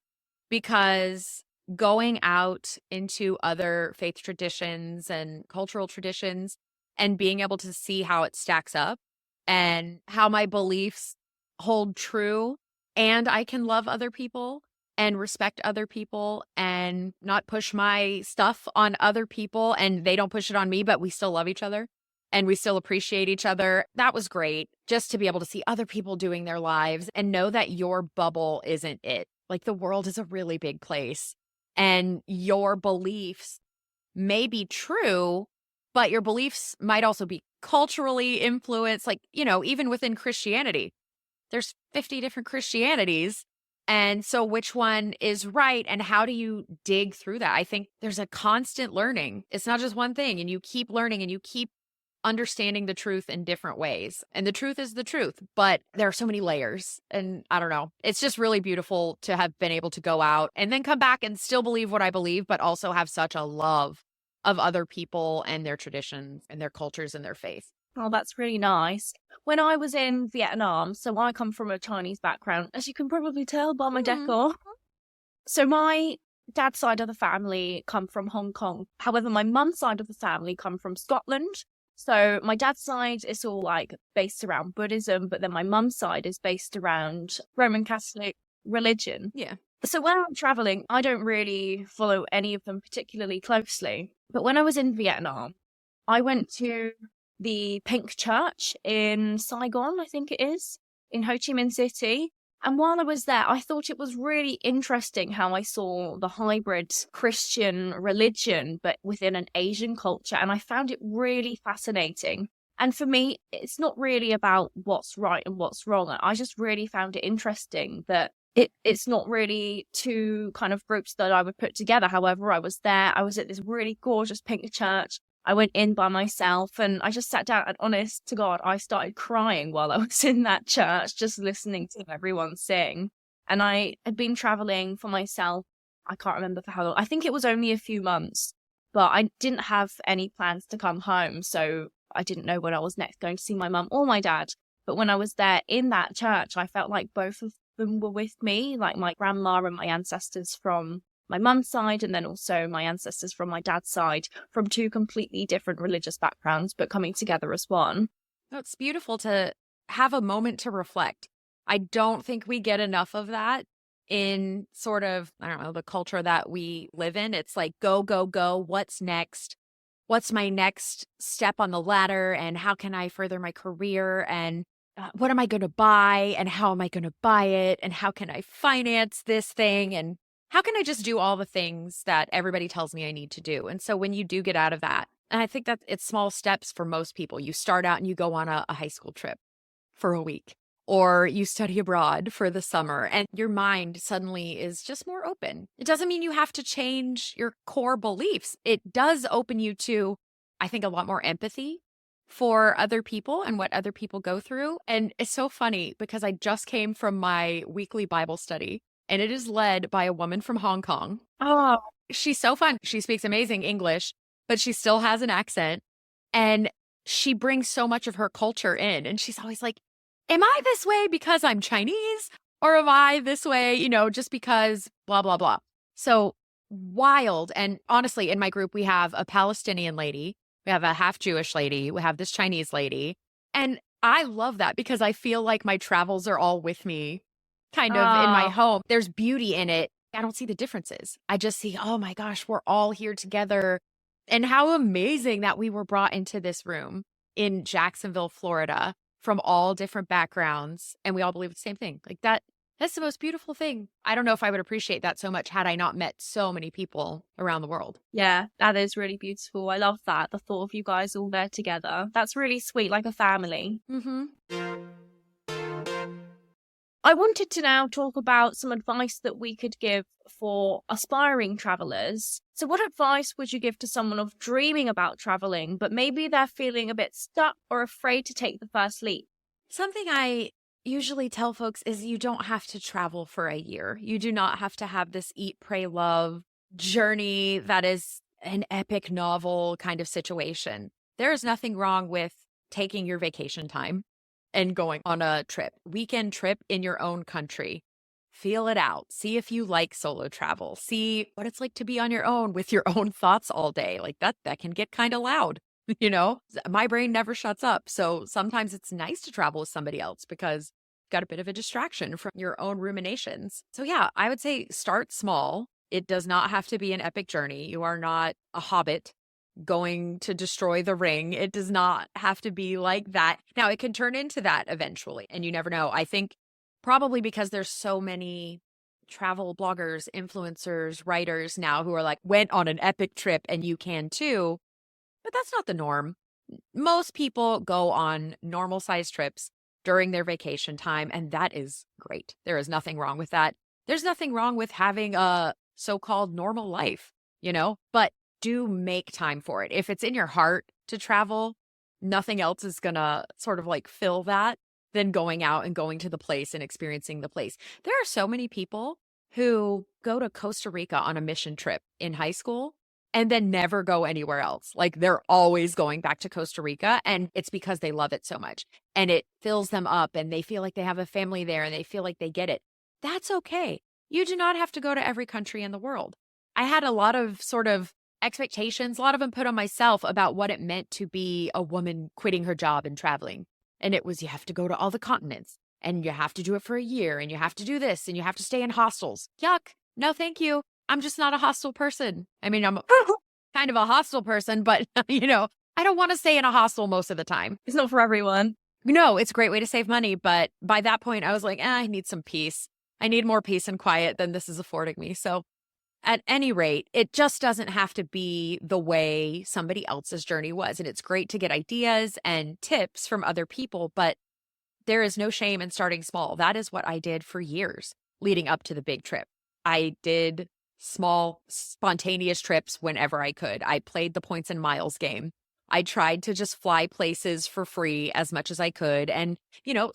[SPEAKER 1] because going out into other faith traditions and cultural traditions and being able to see how it stacks up and how my beliefs hold true and I can love other people and respect other people and not push my stuff on other people and they don't push it on me, but we still love each other and we still appreciate each other. That was great just to be able to see other people doing their lives and know that your bubble isn't it. Like the world is a really big place and your beliefs may be true, but your beliefs might also be culturally influenced. Like, you know, even within Christianity, there's 50 different Christianities. And so which one is right and how do you dig through that? I think there's a constant learning. It's not just one thing and you keep learning and you keep understanding the truth in different ways. And the truth is the truth, but there are so many layers and I don't know. It's just really beautiful to have been able to go out and then come back and still believe what I believe, but also have such a love of other people and their traditions and their cultures and their faith.
[SPEAKER 2] Oh, that's really nice. When I was in Vietnam, so I come from a Chinese background, as you can probably tell by my decor. So my dad's side of the family come from Hong Kong. However, my mum's side of the family come from Scotland. So my dad's side is all like based around Buddhism, but then my mum's side is based around Roman Catholic religion.
[SPEAKER 1] Yeah.
[SPEAKER 2] So when I'm traveling, I don't really follow any of them particularly closely. But when I was in Vietnam, I went to the Pink Church in Saigon, I think it is, in Ho Chi Minh City. And while I was there, I thought it was really interesting how I saw the hybrid Christian religion, but within an Asian culture. And I found it really fascinating. And for me, it's not really about what's right and what's wrong. I just really found it interesting that it's not really two kind of groups that I would put together. However, I was there. I was at this really gorgeous pink church. I went in by myself and I just sat down and honest to God, I started crying while I was in that church, just listening to everyone sing. And I had been traveling for myself. I can't remember for how long. I think it was only a few months, but I didn't have any plans to come home. So I didn't know when I was next going to see my mum or my dad. But when I was there in that church, I felt like both of them were with me, like my grandma and my ancestors from my mum's side, and then also my ancestors from my dad's side, from two completely different religious backgrounds, but coming together as one.
[SPEAKER 1] Oh, it's beautiful to have a moment to reflect. I don't think we get enough of that in sort of, I don't know, the culture that we live in. It's like, go, go, go. What's next? What's my next step on the ladder? And how can I further my career? And what am I going to buy? And how am I going to buy it? And how can I finance this thing? And how can I just do all the things that everybody tells me I need to do? And so when you do get out of that, and I think that it's small steps for most people. You start out and you go on a high school trip for a week, or you study abroad for the summer, and your mind suddenly is just more open. It doesn't mean you have to change your core beliefs. It does open you to, I think, a lot more empathy for other people and what other people go through. And it's so funny because I just came from my weekly Bible study, and it is led by a woman from Hong Kong.
[SPEAKER 2] Oh,
[SPEAKER 1] She's so fun. She speaks amazing English, but she still has an accent. And she brings so much of her culture in. And she's always like, am I this way because I'm Chinese? Or am I this way, just because blah, blah, blah. So wild. And honestly, in my group, we have a Palestinian lady, we have a half Jewish lady, we have this Chinese lady. And I love that because I feel like my travels are all with me kind of in my
[SPEAKER 2] oh,
[SPEAKER 1] home. There's beauty in it. I don't see the differences. I just see, oh my gosh, we're all here together. And how amazing that we were brought into this room in Jacksonville, Florida, from all different backgrounds. And we all believe the same thing. Like that's the most beautiful thing. I don't know if I would appreciate that so much had I not met so many people around the world.
[SPEAKER 2] yeah, that is really beautiful. I love that. The thought of you guys all there together. That's really sweet, like a family.
[SPEAKER 1] Mm-hmm.
[SPEAKER 2] I wanted to now talk about some advice that we could give for aspiring travelers. So, what advice would you give to someone of dreaming about traveling, but maybe they're feeling a bit stuck or afraid to take the first leap?
[SPEAKER 1] Something I usually tell folks is you don't have to travel for a year. You do not have to have this eat, pray, love journey that is an epic novel kind of situation. There is nothing wrong with taking your vacation time and going on a trip, weekend trip in your own country. Feel it out. See if you like solo travel. See what it's like to be on your own with your own thoughts all day. Like that can get kind of loud. My brain never shuts up. So sometimes it's nice to travel with somebody else because you've got a bit of a distraction from your own ruminations. So yeah, I would say start small. It does not have to be an epic journey. You are not a hobbit going to destroy the ring. It does not have to be like that. Now, it can turn into that eventually, and you never know. I think probably because there's so many travel bloggers, influencers, writers now who are like, went on an epic trip and you can too. But that's not the norm. Most people go on normal sized trips during their vacation time, and that is great. There is nothing wrong with that. There's nothing wrong with having a so-called normal life, but do make time for it. If it's in your heart to travel, nothing else is gonna sort of like fill that than going out and going to the place and experiencing the place. There are so many people who go to Costa Rica on a mission trip in high school and then never go anywhere else. Like they're always going back to Costa Rica, and it's because they love it so much and it fills them up and they feel like they have a family there and they feel like they get it. That's okay. You do not have to go to every country in the world. I had a lot of sort of expectations, a lot of them put on myself about what it meant to be a woman quitting her job and traveling. And it was, you have to go to all the continents and you have to do it for a year and you have to do this and you have to stay in hostels. Yuck. No, thank you. I'm just not a hostel person. I mean, I'm kind of a hostel person, but I don't want to stay in a hostel most of the time.
[SPEAKER 2] It's not for everyone.
[SPEAKER 1] No, it's a great way to save money. But by that point, I was like, I need some peace. I need more peace and quiet than this is affording me. So at any rate, it just doesn't have to be the way somebody else's journey was. And it's great to get ideas and tips from other people, but there is no shame in starting small. That is what I did for years leading up to the big trip. I did small, spontaneous trips whenever I could. I played the points and miles game. I tried to just fly places for free as much as I could and,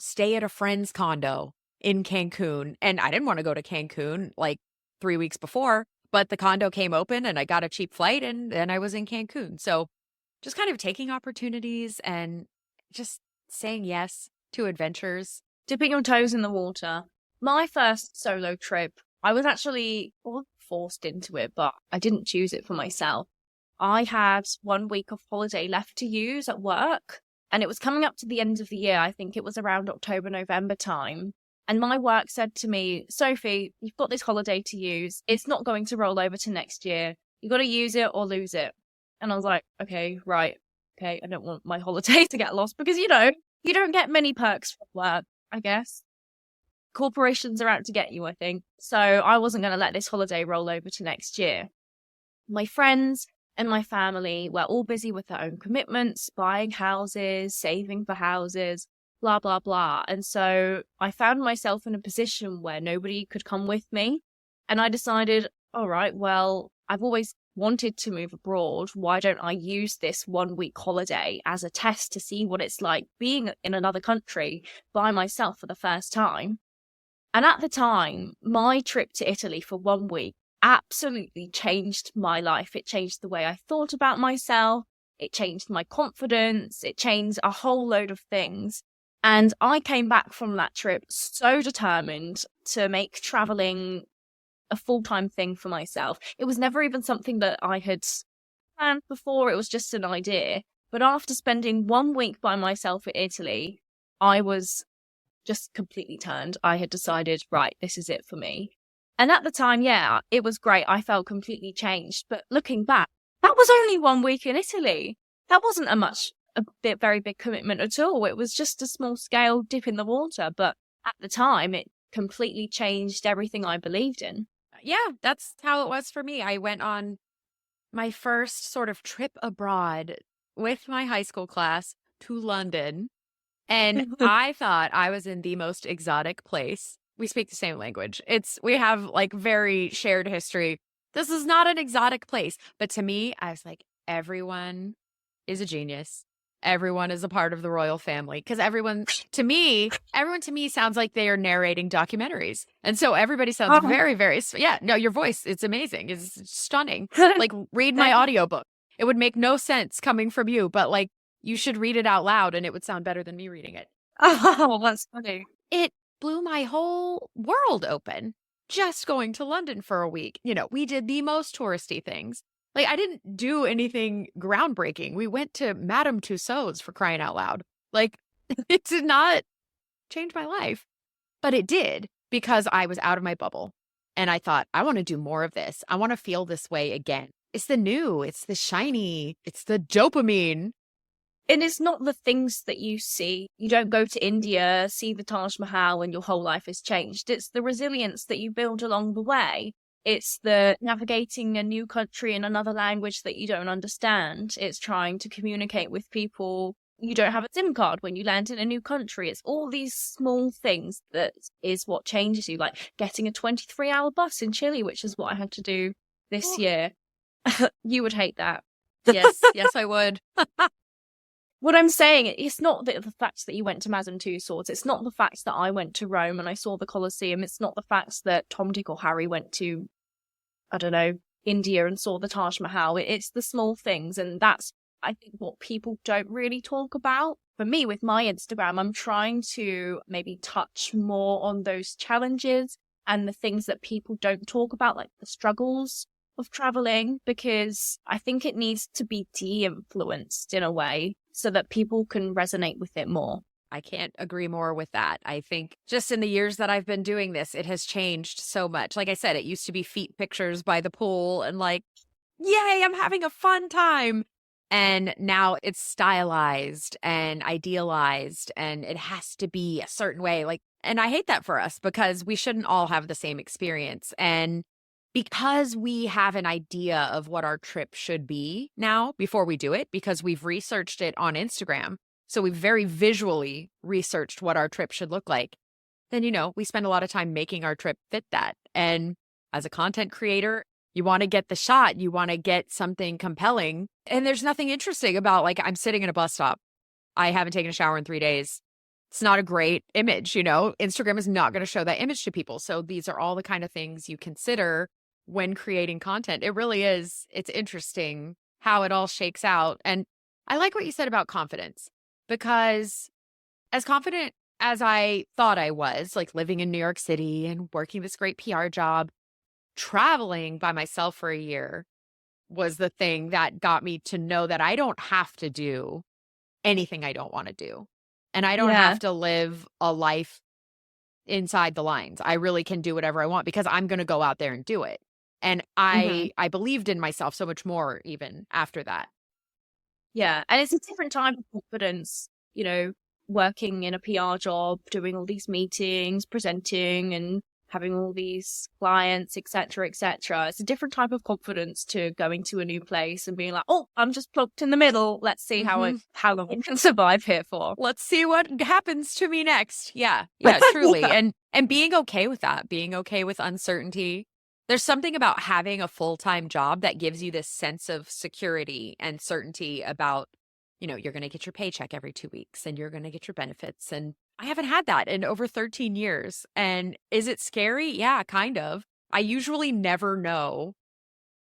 [SPEAKER 1] stay at a friend's condo in Cancun. And I didn't want to go to Cancun like 3 weeks before. But the condo came open and I got a cheap flight and then I was in Cancun. So just kind of taking opportunities and just saying yes to adventures.
[SPEAKER 2] Dipping your toes in the water. My first solo trip, I was actually forced into it, but I didn't choose it for myself. I had 1 week of holiday left to use at work, and it was coming up to the end of the year. I think it was around October, November time. And my work said to me, Sophie, you've got this holiday to use. It's not going to roll over to next year. You got to use it or lose it. And I was like, okay, right. Okay, I don't want my holiday to get lost because, you don't get many perks from work, I guess. corporations are out to get you, I think. So I wasn't going to let this holiday roll over to next year. My friends and my family were all busy with their own commitments, buying houses, saving for houses, blah, blah, blah. And so I found myself in a position where nobody could come with me. And I decided, all right, well, I've always wanted to move abroad. Why don't I use this 1 week holiday as a test to see what it's like being in another country by myself for the first time? And at the time, my trip to Italy for 1 week absolutely changed my life. It changed the way I thought about myself. It changed my confidence. It changed a whole load of things. And I came back from that trip so determined to make traveling a full-time thing for myself. It was never even something that I had planned before. It was just an idea. But after spending 1 week by myself in Italy, I was just completely turned. I had decided, right, this is it for me. And at the time, yeah, it was great. I felt completely changed. But looking back, that was only 1 week in Italy. That wasn't a very big commitment at all. It was just a small scale dip in the water. But at the time, it completely changed everything I believed in.
[SPEAKER 1] Yeah, that's how it was for me. I went on my first sort of trip abroad with my high school class to London. And I thought I was in the most exotic place. We speak the same language. We have like very shared history. This is not an exotic place. But to me, I was like, everyone is a genius. Everyone is a part of the royal family. Because everyone to me sounds like they are narrating documentaries. And so everybody sounds very, very, yeah, no, your voice, it's amazing. It's stunning. Like, read my audiobook. It would make no sense coming from you, but like, you should read it out loud and it would sound better than me reading it.
[SPEAKER 2] Oh, that's funny.
[SPEAKER 1] It blew my whole world open just going to London for a week. You know, we did the most touristy things. Like, I didn't do anything groundbreaking. We went to Madame Tussauds, for crying out loud. Like, it did not change my life, but it did because I was out of my bubble. And I thought, I want to do more of this. I want to feel this way again. It's the new, it's the shiny, it's the dopamine.
[SPEAKER 2] And it's not the things that you see. You don't go to India, see the Taj Mahal, and your whole life has changed. It's the resilience that you build along the way. It's the navigating a new country in another language that you don't understand. It's trying to communicate with people. You don't have a SIM card when you land in a new country. It's all these small things that is what changes you, like getting a 23-hour bus in Chile, which is what I had to do this year. You would hate that.
[SPEAKER 1] Yes, I would.
[SPEAKER 2] What I'm saying, it's not the fact that you went to Madame Tussauds. It's not the fact that I went to Rome and I saw the Colosseum. It's not the fact that Tom, Dick or Harry went to, I don't know, India and saw the Taj Mahal. It's the small things. And that's, I think, what people don't really talk about. For me, with my Instagram, I'm trying to maybe touch more on those challenges and the things that people don't talk about, like the struggles of traveling, because I think it needs to be de-influenced in a way so that people can resonate with it more.
[SPEAKER 1] I can't agree more with that. I think just in the years that I've been doing this, it has changed so much. Like I said, it used to be feet pictures by the pool and like, yay, I'm having a fun time. And now it's stylized and idealized and it has to be a certain way. Like, and I hate that for us because we shouldn't all have the same experience. And because we have an idea of what our trip should be now before we do it, because we've researched it on Instagram. So we've very visually researched what our trip should look like. Then, you know, we spend a lot of time making our trip fit that. And as a content creator, you want to get the shot, you want to get something compelling. And there's nothing interesting about like, I'm sitting in a bus stop. I haven't taken a shower in 3 days. It's not a great image, you know, Instagram is not going to show that image to people. So these are all the kind of things you consider when creating content. It really is. It's interesting how it all shakes out. And I like what you said about confidence, because as confident as I thought I was, like living in New York City and working this great PR job, traveling by myself for a year was the thing that got me to know that I don't have to do anything I don't want to do. And I don't have to live a life inside the lines. I really can do whatever I want because I'm going to go out there and do it. And I believed in myself so much more even after that.
[SPEAKER 2] Yeah. And it's a different type of confidence, you know, working in a PR job, doing all these meetings, presenting and having all these clients, etc., etc. It's a different type of confidence to going to a new place and being like, oh, I'm just plugged in the middle. Let's see how long I can survive here for.
[SPEAKER 1] Let's see what happens to me next. Yeah, truly. And being okay with that, being okay with uncertainty. There's something about having a full-time job that gives you this sense of security and certainty about, you're going to get your paycheck every 2 weeks and you're going to get your benefits. And I haven't had that in over 13 years. And is it scary? Yeah, kind of. I usually never know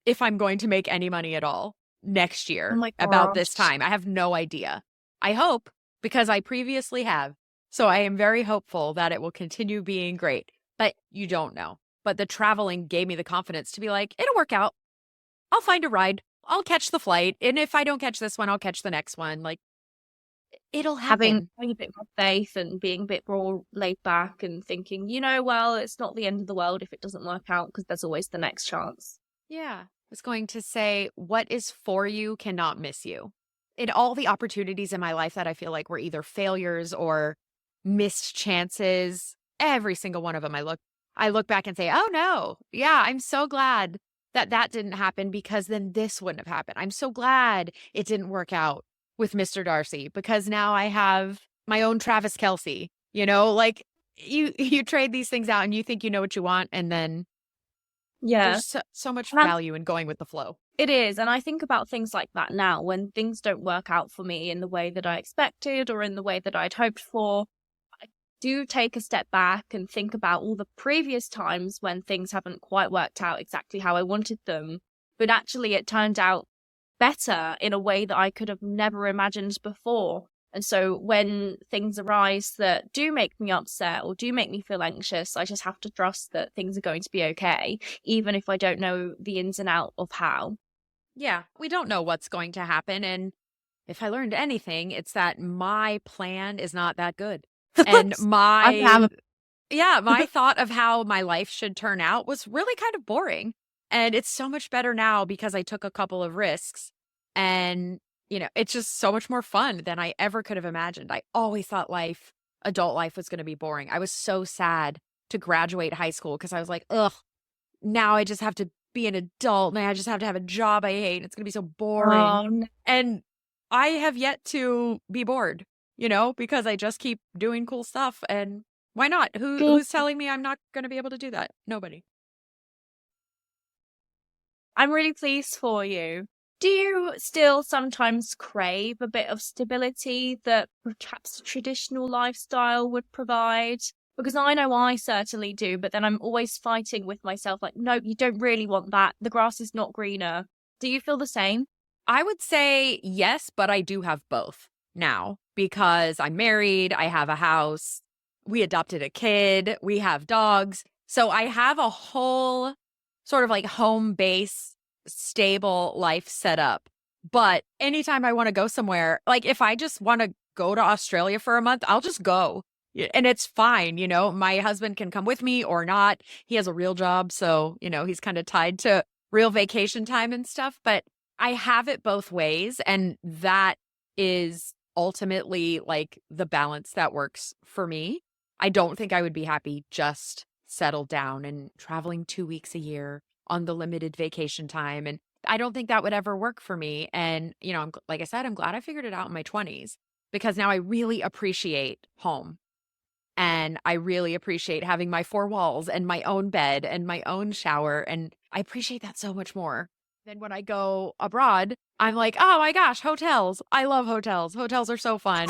[SPEAKER 1] if I'm going to make any money at all next year about this time. I have no idea. I hope, because I previously have. So I am very hopeful that it will continue being great, but you don't know. But the traveling gave me the confidence to be like, it'll work out. I'll find a ride. I'll catch the flight. And if I don't catch this one, I'll catch the next one. Like, it'll happen.
[SPEAKER 2] Having a bit more faith and being a bit more laid back and thinking, well, it's not the end of the world if it doesn't work out, because there's always the next chance.
[SPEAKER 1] Yeah. I was going to say, what is for you cannot miss you. In all the opportunities in my life that I feel like were either failures or missed chances, every single one of them, I look back and say, oh no, yeah, I'm so glad that didn't happen, because then this wouldn't have happened. I'm so glad it didn't work out with Mr. Darcy, because now I have my own Travis Kelce, like you trade these things out and you think you know what you want. And then there's so much value in going with the flow.
[SPEAKER 2] It is. And I think about things like that now when things don't work out for me in the way that I expected or in the way that I'd hoped for. Do take a step back and think about all the previous times when things haven't quite worked out exactly how I wanted them, but actually it turned out better in a way that I could have never imagined before. And so when things arise that do make me upset or do make me feel anxious, I just have to trust that things are going to be okay, even if I don't know the ins and outs of how.
[SPEAKER 1] Yeah, we don't know what's going to happen. And if I learned anything, it's that my plan is not that good. And my thought of how my life should turn out was really kind of boring. And it's so much better now because I took a couple of risks. And, it's just so much more fun than I ever could have imagined. I always thought adult life was going to be boring. I was so sad to graduate high school because I was like, ugh, now I just have to be an adult. Now I just have to have a job I hate. It's going to be so boring.
[SPEAKER 2] No.
[SPEAKER 1] And I have yet to be bored. Because I just keep doing cool stuff. And why not? Who's telling me I'm not going to be able to do that? Nobody.
[SPEAKER 2] I'm really pleased for you. Do you still sometimes crave a bit of stability that perhaps a traditional lifestyle would provide? Because I know I certainly do, but then I'm always fighting with myself like, no, you don't really want that. The grass is not greener. Do you feel the same?
[SPEAKER 1] I would say yes, but I do have both now. Because I'm married, I have a house, we adopted a kid, we have dogs. So I have a whole sort of like home base, stable life set up. But anytime I want to go somewhere, like if I just want to go to Australia for a month, I'll just go. And it's fine. My husband can come with me or not. He has a real job. So, he's kind of tied to real vacation time and stuff. But I have it both ways. And that is ultimately like the balance that works for me. I don't think I would be happy just settled down and traveling 2 weeks a year on the limited vacation time. And I don't think that would ever work for me. And, like I said, I'm glad I figured it out in my 20s because now I really appreciate home. And I really appreciate having my 4 walls and my own bed and my own shower. And I appreciate that so much more. Then when I go abroad, I'm like, oh my gosh, hotels. I love hotels. Hotels are so fun.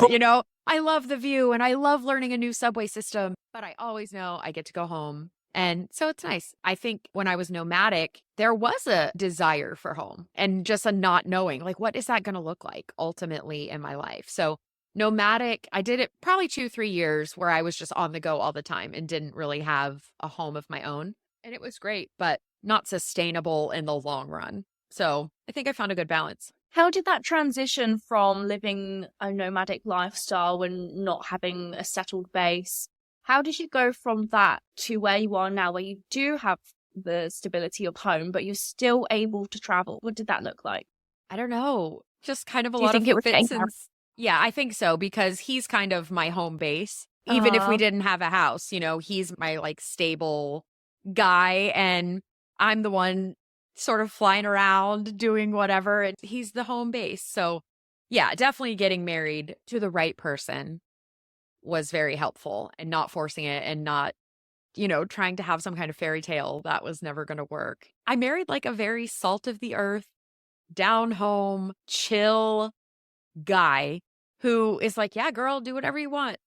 [SPEAKER 1] I love the view and I love learning a new subway system, but I always know I get to go home. And so it's nice. I think when I was nomadic, there was a desire for home and just a not knowing, like, what is that going to look like ultimately in my life? So nomadic, I did it probably 2-3 years where I was just on the go all the time and didn't really have a home of my own. And it was great, but not sustainable in the long run. So I think I found a good balance.
[SPEAKER 2] How did that transition from living a nomadic lifestyle and not having a settled base? How did you go from that to where you are now, where you do have the stability of home, but you're still able to travel? What did that look like?
[SPEAKER 1] I don't know. Just kind of a
[SPEAKER 2] Do you
[SPEAKER 1] lot
[SPEAKER 2] think
[SPEAKER 1] of
[SPEAKER 2] it was
[SPEAKER 1] fits and Yeah, I think so because he's kind of my home base. Even if we
[SPEAKER 2] Uh,
[SPEAKER 1] didn't have a house, he's my like stable guy and I'm the one sort of flying around doing whatever and he's the home base. So, yeah, definitely getting married to the right person was very helpful and not forcing it and not, trying to have some kind of fairy tale that was never going to work. I married like a very salt of the earth, down home, chill guy who is like, yeah, girl, do whatever you want.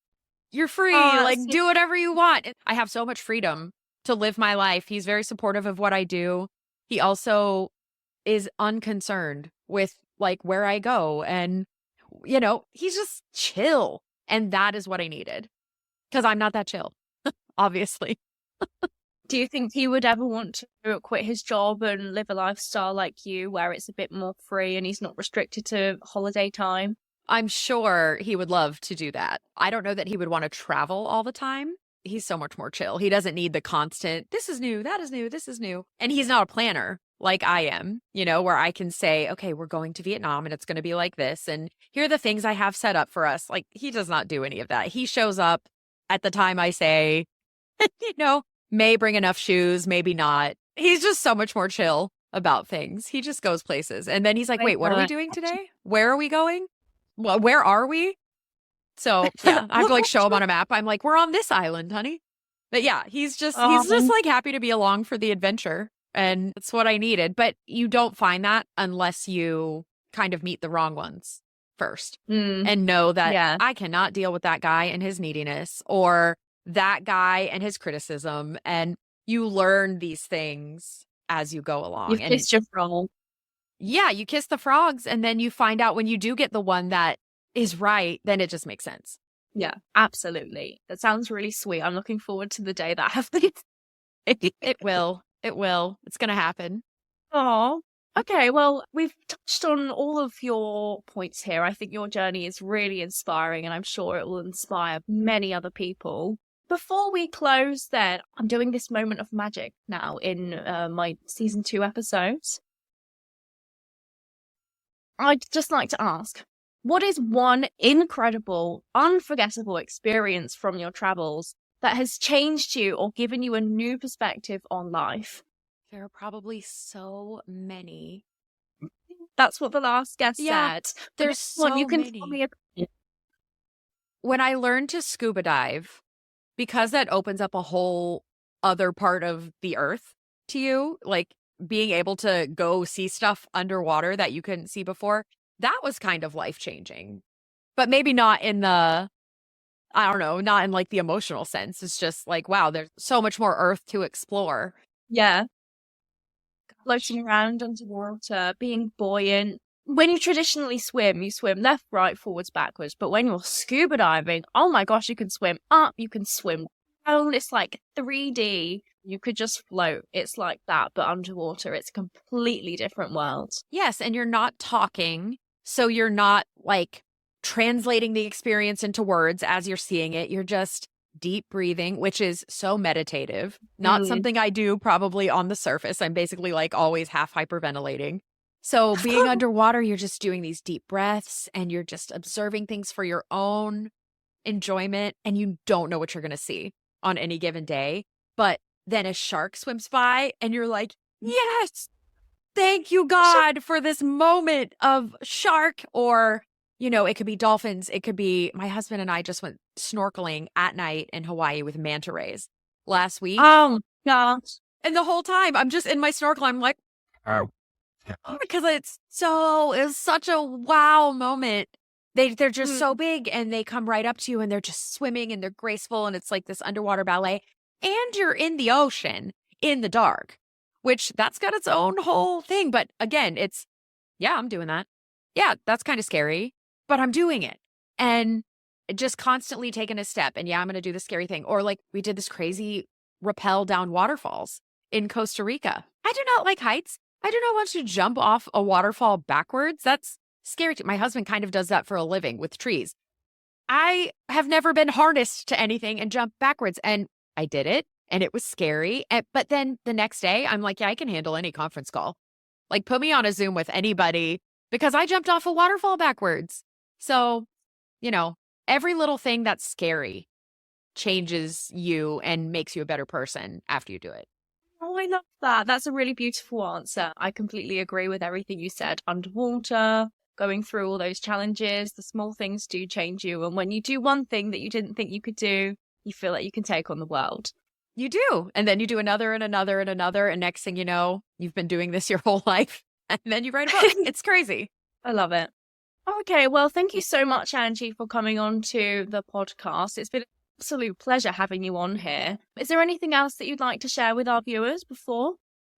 [SPEAKER 1] You're free.
[SPEAKER 2] oh,
[SPEAKER 1] Like,
[SPEAKER 2] that's
[SPEAKER 1] do whatever you want. I have so much freedom to live my life. He's very supportive of what I do. He also is unconcerned with like where I go. And, he's just chill. And that is what I needed because I'm not that chill, obviously.
[SPEAKER 2] Do you think he would ever want to quit his job and live a lifestyle like you, where it's a bit more free and he's not restricted to holiday time?
[SPEAKER 1] I'm sure he would love to do that. I don't know that he would want to travel all the time. He's so much more chill. He doesn't need the constant, this is new, that is new, this is new. And he's not a planner like I am, where I can say, okay, we're going to Vietnam and it's going to be like this. And here are the things I have set up for us. Like he does not do any of that. He shows up at the time I say, may bring enough shoes, maybe not. He's just so much more chill about things. He just goes places. And then he's like, wait, what are we doing today? Where are we going? Well, where are we? So yeah, I have to like show him on a map. I'm like, we're on this island, honey. But yeah, he's just like happy to be along for the adventure. And it's what I needed. But you don't find that unless you kind of meet the wrong ones first and know that
[SPEAKER 2] Yeah.
[SPEAKER 1] I cannot deal with that guy and his neediness or that guy and his criticism. And you learn these things as you go along.
[SPEAKER 2] You've
[SPEAKER 1] And
[SPEAKER 2] kissed your frog.
[SPEAKER 1] yeah, you kiss the frogs and then you find out when you do get the one that is right, then it just makes sense.
[SPEAKER 2] Yeah, absolutely. That sounds really sweet. I'm looking forward to the day that happens.
[SPEAKER 1] It will. It will. It's going to happen.
[SPEAKER 2] Oh, okay. Well, we've touched on all of your points here. I think your journey is really inspiring, and I'm sure it will inspire many other people. Before we close, then, I'm doing this moment of magic now in my season 2 episodes. I'd just like to ask, what is one incredible, unforgettable experience from your travels that has changed you or given you a new perspective on life?
[SPEAKER 1] There are probably so many.
[SPEAKER 2] That's what the last guest
[SPEAKER 1] Yeah,
[SPEAKER 2] said. But
[SPEAKER 1] there's
[SPEAKER 2] this one,
[SPEAKER 1] so
[SPEAKER 2] you can
[SPEAKER 1] many.
[SPEAKER 2] tell me
[SPEAKER 1] When I learned to scuba dive, because that opens up a whole other part of the earth to you, like being able to go see stuff underwater that you couldn't see before, that was kind of life-changing. But maybe not in the, I don't know, not in like the emotional sense. It's just like, wow, there's so much more earth to explore.
[SPEAKER 2] Yeah. Floating around underwater, being buoyant. When you traditionally swim, you swim left, right, forwards, backwards. But when you're scuba diving, oh my gosh, you can swim up, you can swim down. It's like 3D. You could just float. It's like that, but underwater. It's a completely different world.
[SPEAKER 1] Yes, and you're not talking, so you're not like translating the experience into words as you're seeing it. You're just deep breathing, which is so meditative. Not something I do probably on the surface. I'm basically like always half hyperventilating. So being underwater, you're just doing these deep breaths and you're just observing things for your own enjoyment and you don't know what you're going to see on any given day. But then a shark swims by and you're like, yes, thank you, God, for this moment of shark. Or, it could be dolphins. It could be my husband and I just went snorkeling at night in Hawaii with manta rays last week.
[SPEAKER 2] Oh, gosh.
[SPEAKER 1] And the whole time I'm just in my snorkel. I'm like, oh, because it was such a wow moment. They're just so big and they come right up to you and they're just swimming and they're graceful and it's like this underwater ballet. And you're in the ocean in the dark, which that's got its own whole thing. But again, I'm doing that. Yeah, that's kind of scary, but I'm doing it. And just constantly taking a step. And yeah, I'm going to do the scary thing. Or like we did this crazy rappel down waterfalls in Costa Rica. I do not like heights. I do not want to jump off a waterfall backwards. That's scary. My husband kind of does that for a living with trees. I have never been harnessed to anything and jumped backwards. And I did it and it was scary. But then the next day I'm like, yeah, I can handle any conference call. Like put me on a Zoom with anybody because I jumped off a waterfall backwards. So every little thing that's scary changes you and makes you a better person after you do it.
[SPEAKER 2] Oh, I love that. That's a really beautiful answer. I completely agree with everything you said. Underwater, going through all those challenges, the small things do change you. And when you do one thing that you didn't think you could do, you feel like you can take on the world.
[SPEAKER 1] You do. And then you do another and another and another. And next thing you know, you've been doing this your whole life. And then you write a book. It's crazy.
[SPEAKER 2] I love it. Okay, well, thank you so much, Angie, for coming on to the podcast. It's been an absolute pleasure having you on here. Is there anything else that you'd like to share with our viewers before?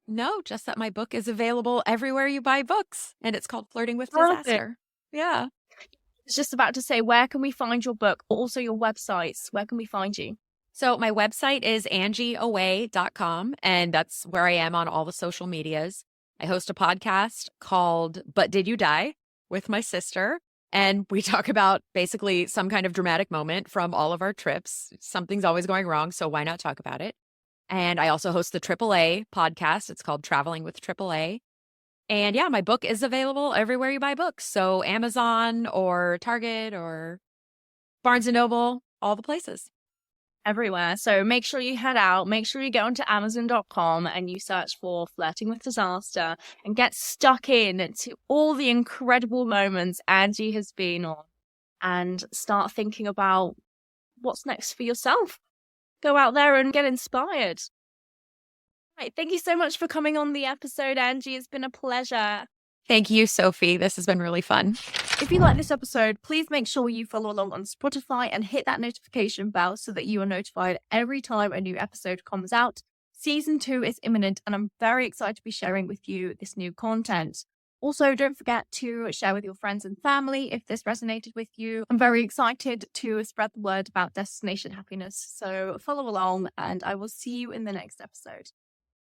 [SPEAKER 1] No, just that my book is available everywhere you buy books. And it's called Flirting with
[SPEAKER 2] Perfect.
[SPEAKER 1] Disaster. Yeah.
[SPEAKER 2] I was just about to say, where can we find your book? Also your websites. Where can we find you?
[SPEAKER 1] So my website is angieaway.com, and that's where I am on all the social medias. I host a podcast called But Did You Die? With my sister. And we talk about basically some kind of dramatic moment from all of our trips. Something's always going wrong, so why not talk about it? And I also host the AAA podcast. It's called Traveling with AAA. And yeah, my book is available everywhere you buy books. So Amazon or Target or Barnes & Noble, all the places.
[SPEAKER 2] Everywhere. So make sure you head out, make sure you go onto Amazon.com and you search for Flirting with Disaster and get stuck in to all the incredible moments Angie has been on and start thinking about what's next for yourself. Go out there and get inspired. Right, thank you so much for coming on the episode, Angie. It's been a pleasure.
[SPEAKER 1] Thank you, Sophie. This has been really fun.
[SPEAKER 2] If you like this episode, please make sure you follow along on Spotify and hit that notification bell so that you are notified every time a new episode comes out. Season 2 is imminent and I'm very excited to be sharing with you this new content. Also, don't forget to share with your friends and family if this resonated with you. I'm very excited to spread the word about destination happiness. So follow along and I will see you in the next episode.